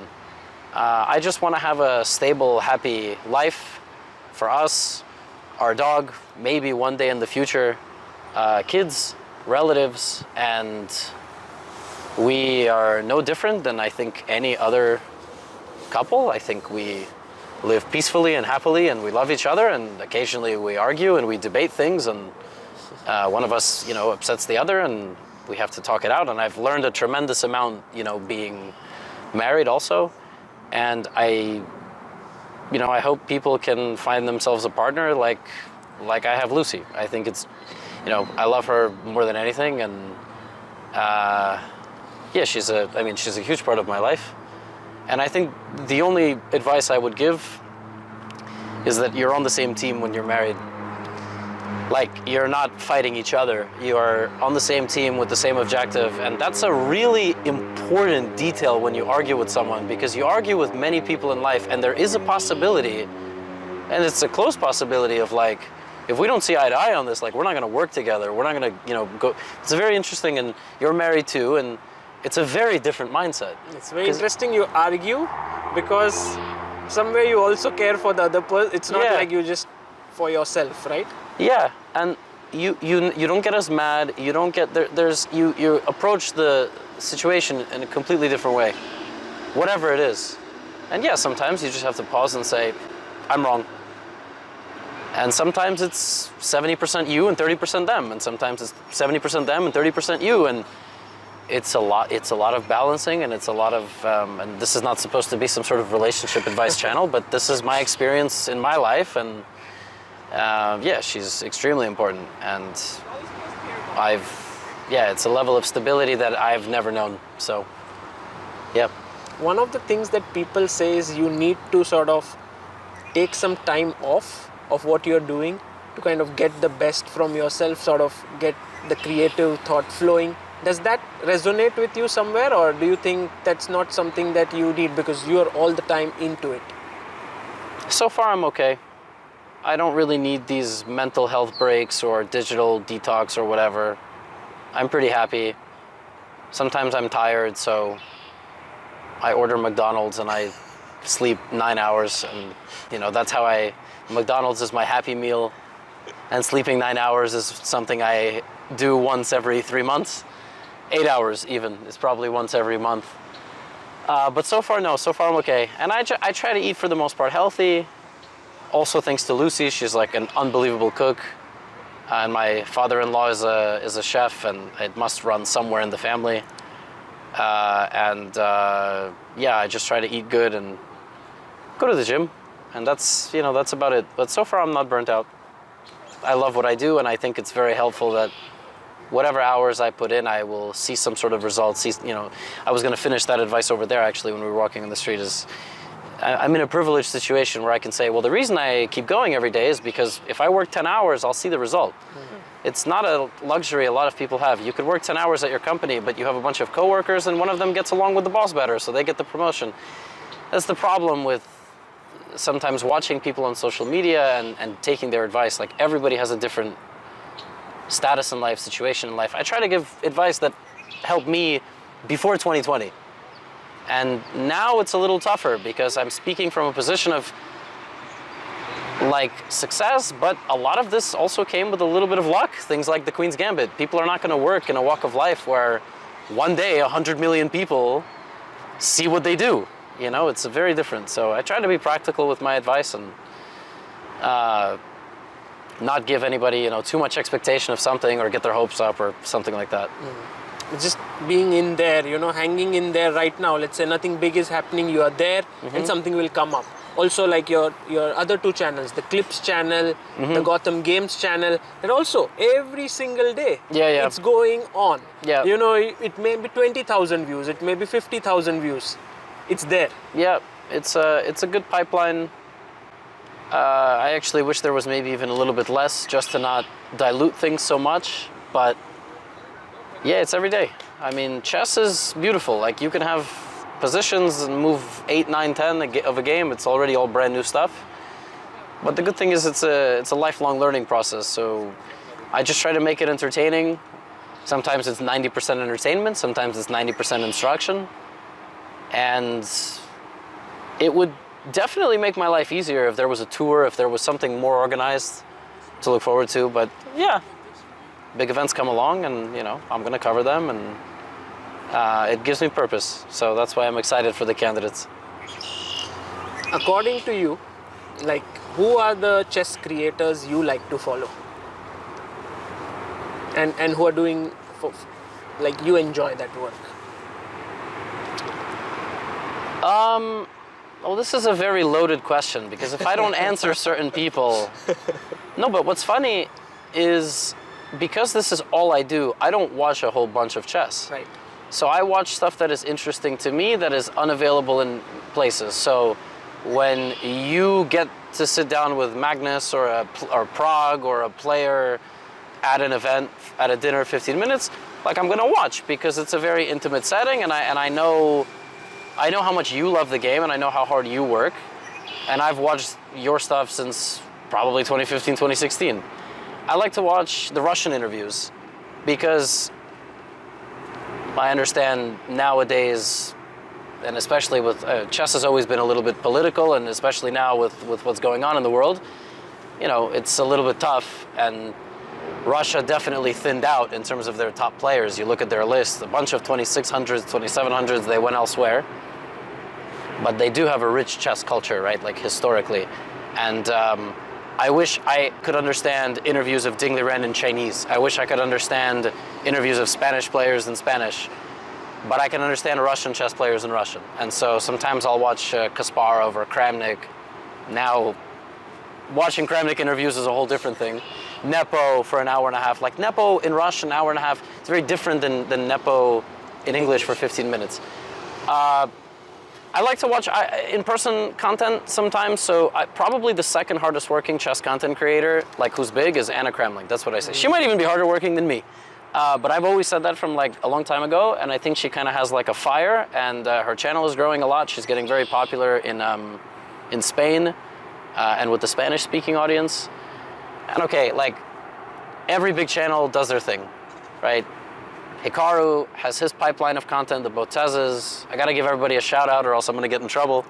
I just want to have a stable, happy life for us, our dog, maybe one day in the future, kids, relatives, and we are no different than I think any other couple. I think we live peacefully and happily, and we love each other, and occasionally we argue and we debate things, and one of us, upsets the other, and we have to talk it out. And I've learned a tremendous amount, being married also. And I hope people can find themselves a partner like I have Lucy. I think it's, I love her more than anything, and she's a huge part of my life. And I think the only advice I would give is that you're on the same team when you're married. Like, you're not fighting each other. You are on the same team with the same objective. And that's a really important detail when you argue with someone, because you argue with many people in life, and there is a possibility, and it's a close possibility of, like, if we don't see eye to eye on this, like, we're not going to work together. We're not going to, go. It's a very interesting, and you're married too, and it's a very different mindset. It's very interesting you argue, because somewhere you also care for the other person. It's not like you just for yourself, right? Yeah, and you don't get as mad. You don't get you approach the situation in a completely different way, whatever it is. And sometimes you just have to pause and say, I'm wrong. And sometimes it's 70% you and 30% them, and sometimes it's 70% them and 30% you, and it's a lot of balancing, and it's a lot of and this is not supposed to be some sort of relationship advice channel, but this is my experience in my life, and she's extremely important, and it's a level of stability that I've never known. So, yeah. One of the things that people say is you need to sort of take some time off of what you're doing to kind of get the best from yourself, sort of get the creative thought flowing. Does that resonate with you somewhere, or do you think that's not something that you need because you're all the time into it? So far, I'm okay. I don't really need these mental health breaks or digital detox or whatever. I'm pretty happy. Sometimes I'm tired, so I order McDonald's and I sleep 9 hours, and that's how McDonald's is my happy meal, and sleeping 9 hours is something I do once every 3 months. 8 hours even is probably once every month. But so far, no. So far, I'm okay. And I try to eat, for the most part, healthy. Also, thanks to Lucy, she's like an unbelievable cook. And my father-in-law is a chef, and it must run somewhere in the family. I just try to eat good and go to the gym. And that's about it. But so far, I'm not burnt out. I love what I do, and I think it's very helpful that whatever hours I put in, I will see some sort of results. I was going to finish that advice over there, actually, when we were walking in the street, is I'm in a privileged situation where I can say, well, the reason I keep going every day is because if I work 10 hours, I'll see the result. Mm-hmm. It's not a luxury a lot of people have. You could work 10 hours at your company, but you have a bunch of coworkers, and one of them gets along with the boss better, so they get the promotion. That's the problem with sometimes watching people on social media and taking their advice. Like, everybody has a different status in life, situation in life. I try to give advice that helped me before 2020. And now it's a little tougher because I'm speaking from a position of like success, but a lot of this also came with a little bit of luck. Things like the Queen's Gambit. People are not going to work in a walk of life where one day 100 million people see what they do. It's very different. So I try to be practical with my advice and not give anybody, too much expectation of something or get their hopes up or something like that. Just being in there, hanging in there right now. Let's say nothing big is happening, you are there, and something will come up. Also, like your other two channels, the Clips channel, the Gotham Games channel, and also every single day, it's going on. Yeah. It may be 20,000 views, it may be 50,000 views. It's there. Yeah, it's a good pipeline. I actually wish there was maybe even a little bit less, just to not dilute things so much, but yeah, it's every day. I mean, chess is beautiful. Like, you can have positions and move 8, 9, 10 of a game. It's already all brand new stuff. But the good thing is it's a lifelong learning process. So I just try to make it entertaining. Sometimes it's 90% entertainment. Sometimes it's 90% instruction. And it would definitely make my life easier if there was a tour, if there was something more organized to look forward to. But yeah, big events come along, and I'm going to cover them, and it gives me purpose. So that's why I'm excited for the candidates. According to you, like, who are the chess creators you like to follow? and who are doing, like you enjoy that work? Well, this is a very loaded question because if I don't answer certain people... No, but what's funny is because this is all I do, I don't watch a whole bunch of chess. Right. So I watch stuff that is interesting to me that is unavailable in places. So when you get to sit down with Magnus or Prague or a player at an event, at a dinner, 15 minutes, like I'm gonna watch because it's a very intimate setting, and I know how much you love the game and I know how hard you work. And I've watched your stuff since probably 2015, 2016. I like to watch the Russian interviews because I understand nowadays, and especially with chess has always been a little bit political, and especially now with what's going on in the world, you know, it's a little bit tough, and Russia definitely thinned out in terms of their top players. You look at their list, a bunch of 2600s, 2700s, they went elsewhere. But they do have a rich chess culture, right, like historically. And I wish I could understand interviews of Ding Liren in Chinese. I wish I could understand interviews of Spanish players in Spanish. But I can understand Russian chess players in Russian. And so sometimes I'll watch Kasparov or Kramnik. Now, watching Kramnik interviews is a whole different thing. Nepo for an hour and a half. Like Nepo in Russian, an hour and a half, it's very different than Nepo in English for 15 minutes. I like to watch in-person content sometimes, so probably the second hardest working chess content creator, like who's big, is Anna Kramnik. That's what I say. She might even be harder working than me. But I've always said that from like a long time ago, and I think she kind of has like a fire, and her channel is growing a lot. She's getting very popular in Spain and with the Spanish-speaking audience. And okay, like every big channel does their thing, right? Hikaru has his pipeline of content, the Botezes. I gotta give everybody a shout out or else I'm gonna get in trouble.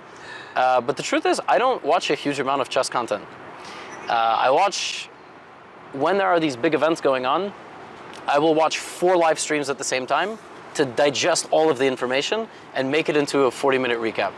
But the truth is, I don't watch a huge amount of chess content. I watch, when there are these big events going on, I will watch 4 live streams at the same time to digest all of the information and make it into a 40-minute recap.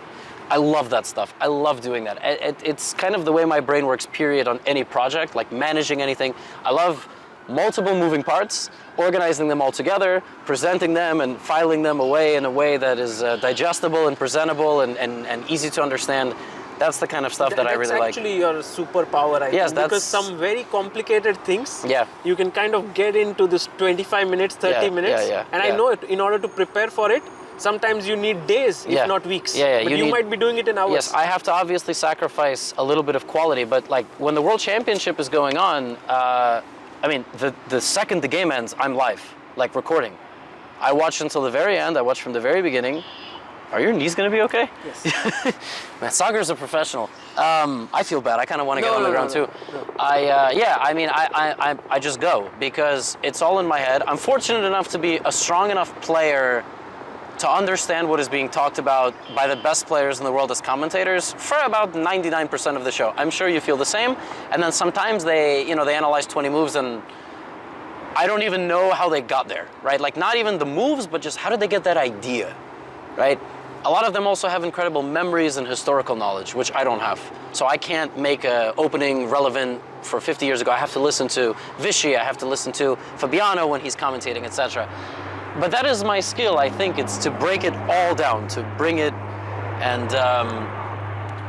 I love that stuff. I love doing that. It's kind of the way my brain works, period, on any project, like managing anything. I love multiple moving parts, organizing them all together, presenting them and filing them away in a way that is digestible and presentable and easy to understand. That's the kind of stuff that I really like. That's actually your superpower, I think, because some very complicated things, you can kind of get into this 25 minutes, 30 minutes, and I know it, in order to prepare for it, sometimes you need days, if not weeks. But you might be doing it in hours. Yes, I have to obviously sacrifice a little bit of quality, but like when the World Championship is going on, I mean, the second the game ends, I'm live, like recording. I watch until the very end, I watch from the very beginning. Are your knees gonna be okay? Yes. Man, Sagar's a professional. I feel bad, I kinda wanna get on the ground too. No. I just go because it's all in my head. I'm fortunate enough to be a strong enough player to understand what is being talked about by the best players in the world as commentators for about 99% of the show. I'm sure you feel the same. And then sometimes they analyze 20 moves and I don't even know how they got there, right? Like not even the moves, but just how did they get that idea, right? A lot of them also have incredible memories and historical knowledge, which I don't have. So I can't make an opening relevant for 50 years ago. I have to listen to Vichy, I have to listen to Fabiano when he's commentating, etc. But that is my skill, I think. It's to break it all down, to bring it, and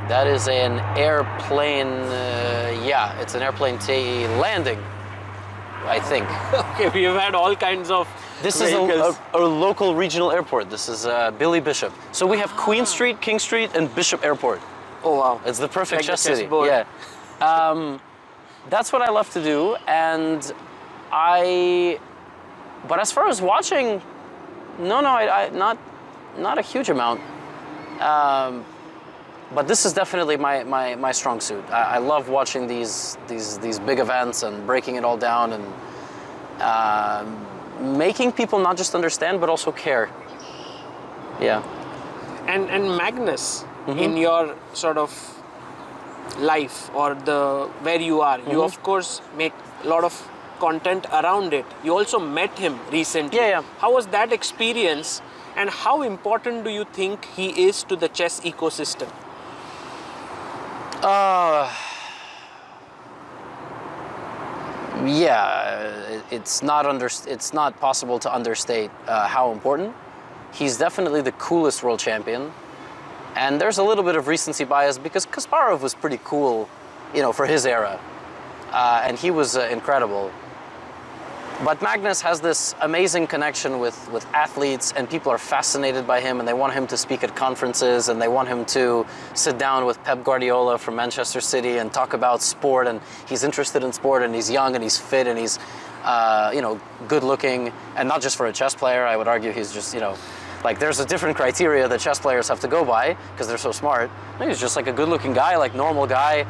that is an airplane, it's an airplane landing, I think. Okay, we have had all kinds of This vehicles. is a local regional airport. This is Billy Bishop. So we have Queen Street, King Street, and Bishop Airport. Oh wow. It's the perfect Like chess the city. chessboard. Yeah. That's what I love to do, and but as far as watching, not a huge amount. But this is definitely my strong suit. I love watching these big events and breaking it all down and making people not just understand but also care. Yeah. And Magnus, in your sort of life or where you are, you of course make a lot of content around it. You also met him recently. Yeah. How was that experience, and how important do you think he is to the chess ecosystem? Yeah, it's not possible to understate how important. He's definitely the coolest world champion, and there's a little bit of recency bias because Kasparov was pretty cool, for his era, and he was incredible. But Magnus has this amazing connection with athletes, and people are fascinated by him, and they want him to speak at conferences, and they want him to sit down with Pep Guardiola from Manchester City and talk about sport, and he's interested in sport, and he's young, and he's fit, and he's, good looking, and not just for a chess player. I would argue he's just, there's a different criteria that chess players have to go by because they're so smart. He's just like a good looking guy, like normal guy.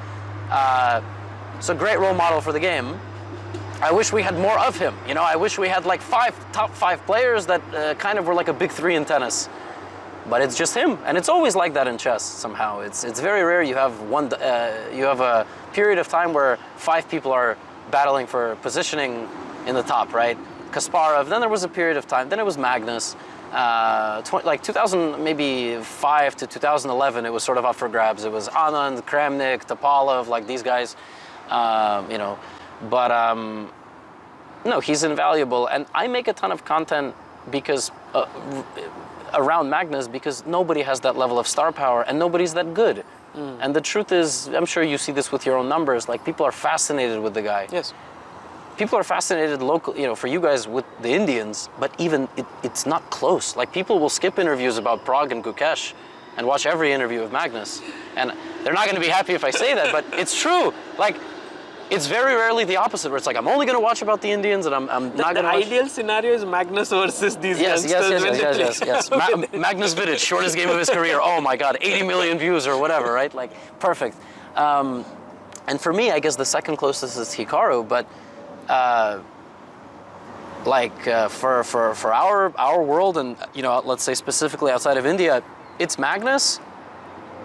So great role model for the game. I wish we had more of him. I wish we had like top five players that kind of were like a big three in tennis. But it's just him, and it's always like that in chess somehow. It's very rare you have a period of time where 5 people are battling for positioning in the top, right? Kasparov. Then there was a period of time. Then it was Magnus. 2000 maybe 5 to 2011, it was sort of up for grabs. It was Anand, Kramnik, Topalov, like these guys, But no, he's invaluable, and I make a ton of content because around Magnus because nobody has that level of star power and nobody's that good. And the truth is, I'm sure you see this with your own numbers. Like people are fascinated with the guy. Yes. People are fascinated local, for you guys with the Indians, but even it's not close. Like people will skip interviews about Prague and Gukesh and watch every interview of Magnus, and they're not going to be happy if I say that, but it's true. Like. It's very rarely the opposite, where it's like, I'm only going to watch about the Indians, and I'm not going to watch... The ideal scenario is Magnus versus these youngsters. Yes. Magnus Vidic, shortest game of his career. Oh my God, 80 million views or whatever, right? Like, perfect. And for me, I guess the second closest is Hikaru, but for our world, and let's say specifically outside of India, it's Magnus,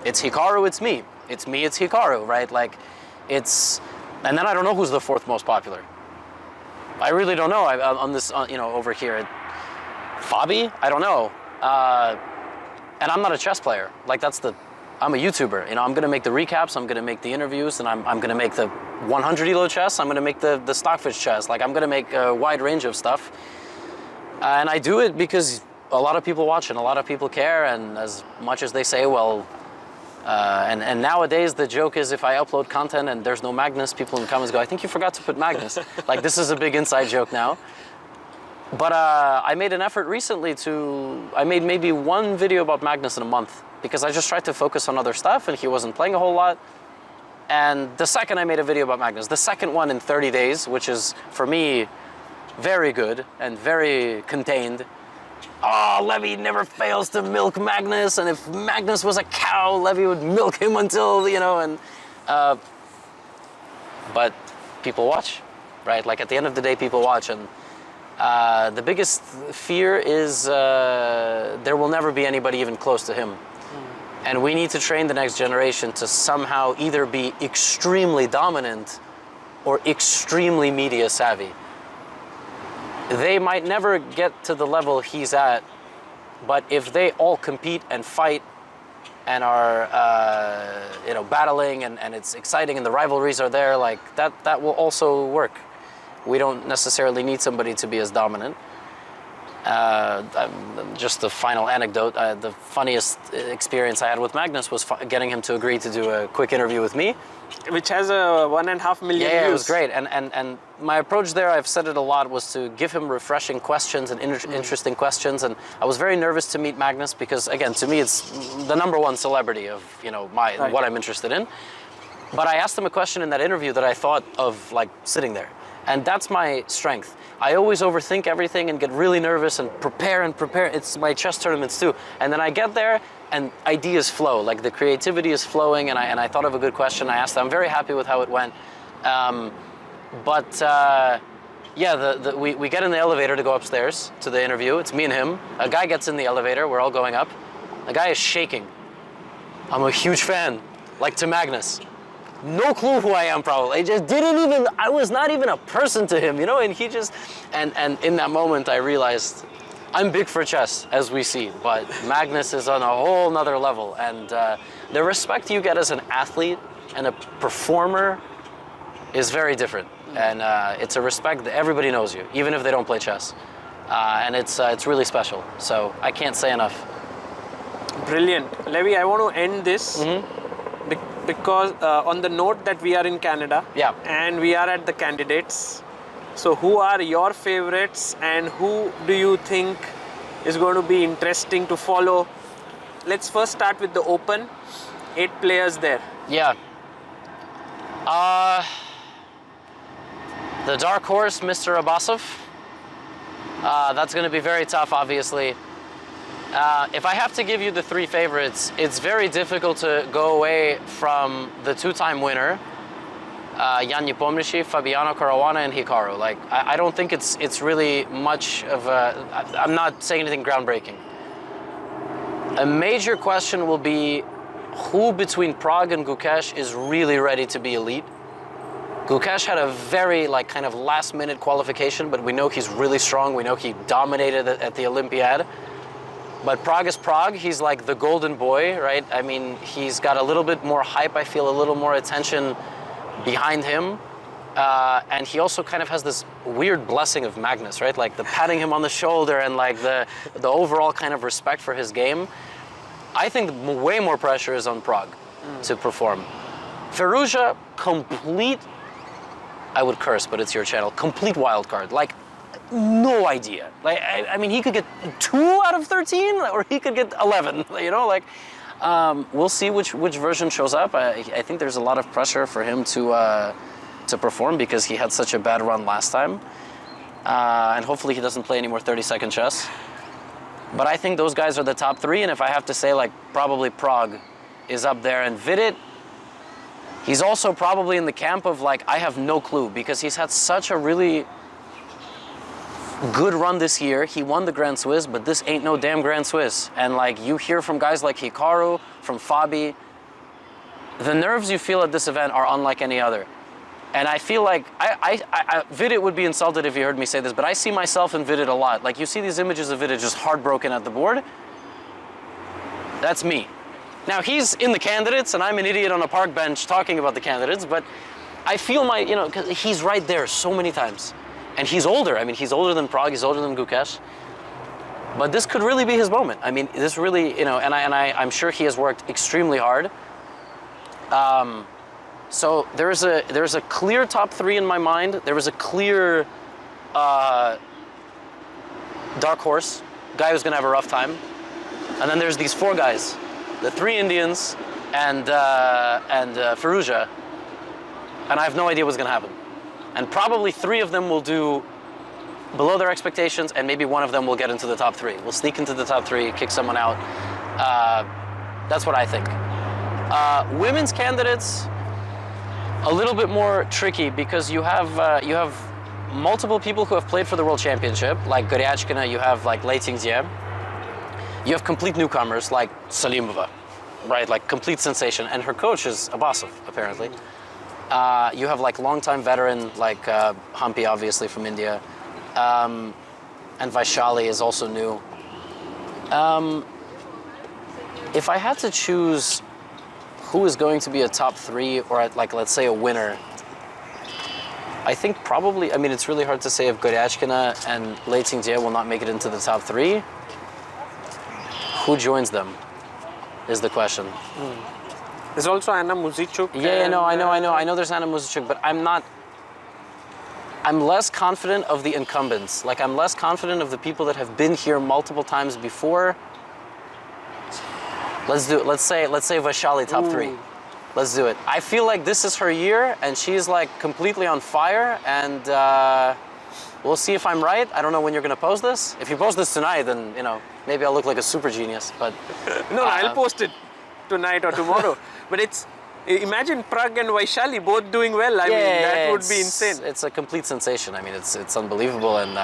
it's Hikaru, it's me. It's me, it's Hikaru, right? Like, it's... And then I don't know who's the 4th most popular. I really don't know. On this, over here, Fabi. I don't know. And I'm not a chess player. Like I'm a YouTuber. I'm gonna make the recaps. I'm gonna make the interviews, and I'm gonna make the 100 elo chess. I'm gonna make the stockfish chess. Like I'm gonna make a wide range of stuff. And I do it because a lot of people watch and a lot of people care. And as much as they say, well. And nowadays the joke is if I upload content and there's no Magnus, people in the comments go, I think you forgot to put Magnus. Like this is a big inside joke now. But I made an effort recently I made maybe 1 video about Magnus in a month because I just tried to focus on other stuff and he wasn't playing a whole lot. And the second I made a video about Magnus, the second one in 30 days, which is for me very good and very contained. Oh, Levy never fails to milk Magnus, and if Magnus was a cow, Levy would milk him until, but people watch, right? Like at the end of the day, people watch, and the biggest fear is there will never be anybody even close to him. And we need to train the next generation to somehow either be extremely dominant or extremely media savvy. They might never get to the level he's at, but if they all compete and fight and are, battling and it's exciting and the rivalries are there, like that will also work. We don't necessarily need somebody to be as dominant. Just the final anecdote, the funniest experience I had with Magnus was getting him to agree to do a quick interview with me. Which has a 1.5 million views. Yeah, it was great. And my approach there, I've said it a lot, was to give him refreshing questions and interesting questions. And I was very nervous to meet Magnus because, again, to me, it's the #1 celebrity of, what I'm interested in. But I asked him a question in that interview that I thought of, like, sitting there. And that's my strength. I always overthink everything and get really nervous and prepare. It's my chess tournaments too. And then I get there and ideas flow, like the creativity is flowing, and I thought of a good question. I asked him. I'm very happy with how it went. We get in the elevator to go upstairs to the interview. It's me and him. A guy gets in the elevator. We're all going up. The guy is shaking. I'm a huge fan, like to Magnus. No clue who I am, probably. I was not even a person to him, and he just, and in that moment I realized I'm big for chess, as we see, but Magnus is on a whole nother level, and the respect you get as an athlete and a performer is very different. and it's a respect that everybody knows you, even if they don't play chess, and it's really special. So I can't say enough. Brilliant. Levy, I want to end this because on the note that we are in Canada, and we are at the candidates. So who are your favorites and who do you think is going to be interesting to follow? Let's first start with the Open. 8 players there. Yeah. The dark horse, Mr. Abbasov. That's going to be very tough, obviously. If I have to give you the 3 favorites, it's very difficult to go away from the 2-time winner, Jan Nepomniachtchi, Fabiano Caruana, and Hikaru. Like, I don't think it's really much of a... I'm not saying anything groundbreaking. A major question will be who between Pragg and Gukesh is really ready to be elite. Gukesh had a very kind of last-minute qualification, but we know he's really strong. We know he dominated at the Olympiad. But Pragg is Pragg. He's like the golden boy, right? I mean, he's got a little bit more hype, I feel, a little more attention behind him. And he also kind of has this weird blessing of Magnus, right? Like the patting him on the shoulder and like the overall kind of respect for his game. I think way more pressure is on Pragg to perform. Firouzja, complete, I would curse, but it's your channel, complete wild card. Like, no idea. Like, I mean, he could get 2 out of 13, or he could get 11, you know? Like, we'll see which version shows up. I think there's a lot of pressure for him to perform because he had such a bad run last time. And hopefully he doesn't play any more 30-second chess. But I think those guys are the top 3, and if I have to say, like, probably Pragg is up there. And Vidit, he's also probably in the camp of, like, I have no clue, because he's had such a really good run this year. He won the Grand Swiss, but this ain't no damn Grand Swiss. And, like, you hear from guys like Hikaru, from Fabi, the nerves you feel at this event are unlike any other. And I feel like, Vidit would be insulted if he heard me say this, but I see myself in Vidit a lot. Like, you see these images of Vidit just heartbroken at the board. That's me. Now, he's in the candidates, and I'm an idiot on a park bench talking about the candidates, but I feel because he's right there so many times. And he's older. I mean, he's older than Pragg, he's older than Gukesh. But this could really be his moment. I mean, this really, and I'm sure he has worked extremely hard. So there's a clear top 3 in my mind. There was a clear dark horse, guy who's gonna have a rough time. And then there's these 4 guys, the 3 Indians and Firouzja. And I have no idea what's gonna happen. And probably 3 of them will do below their expectations, and maybe 1 of them will get into the top 3. We'll sneak into the top 3, kick someone out. That's what I think. Women's candidates, a little bit more tricky because you have multiple people who have played for the World Championship, like Goryachkina, you have like Lei Tingzhie. You have complete newcomers like Salimova, right? Like complete sensation, and her coach is Abbasov, apparently. You have like longtime veteran like Hampi, obviously from India, and Vaishali is also new. If I had to choose who is going to be a top 3 or like let's say a winner, I think probably, I mean, it's really hard to say if Goryachkina and Lei Tingzhie will not make it into the top 3. Who joins them is the question. There's also Anna Muzichuk. Yeah, no, I know there's Anna Muzichuk, but I'm less confident of the incumbents. Like, I'm less confident of the people that have been here multiple times before. Let's do it. Let's say Vaishali top 3. Let's do it. I feel like this is her year, and she's like completely on fire, and we'll see if I'm right. I don't know when you're gonna post this. If you post this tonight, then maybe I'll look like a super genius. But no, I'll post it tonight or tomorrow. But imagine Pragg and Vaishali both doing well. I mean, that would be insane. It's a complete sensation. I mean, it's unbelievable, and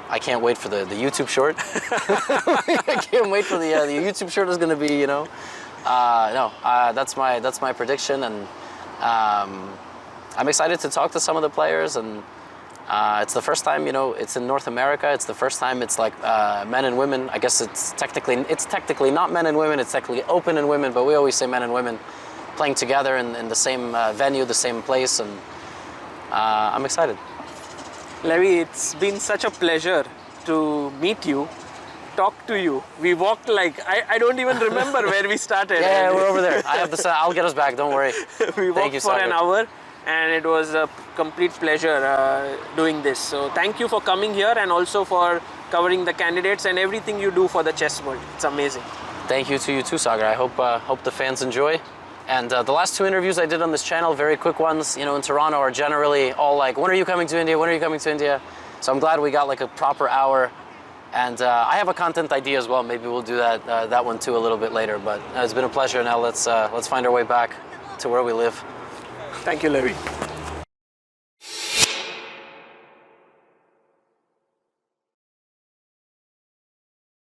I can't wait for the YouTube short. I can't wait for the YouTube short is going to be, that's my prediction, and I'm excited to talk to some of the players, and it's the first time, it's in North America. It's the first time it's like men and women. I guess it's technically not men and women. It's technically open and women, but we always say men and women playing together in the same venue, the same place, and I'm excited. Levy, it's been such a pleasure to meet you, talk to you. We walked like, I don't even remember where we started. Yeah, we're over there. I have the. I'll get us back. Don't worry. We walked you, for Sagar. an hour, and it was a complete pleasure doing this. So thank you for coming here and also for covering the candidates and everything you do for the chess world. It's amazing. Thank you to you too, Sagar. I hope the fans enjoy. And the last 2 interviews I did on this channel, very quick ones, you know, in Toronto, are generally all like, when are you coming to India? When are you coming to India? So I'm glad we got like a proper hour. And I have a content idea as well. Maybe we'll do that one too a little bit later. But it's been a pleasure. Now let's find our way back to where we live. Thank you, Levy.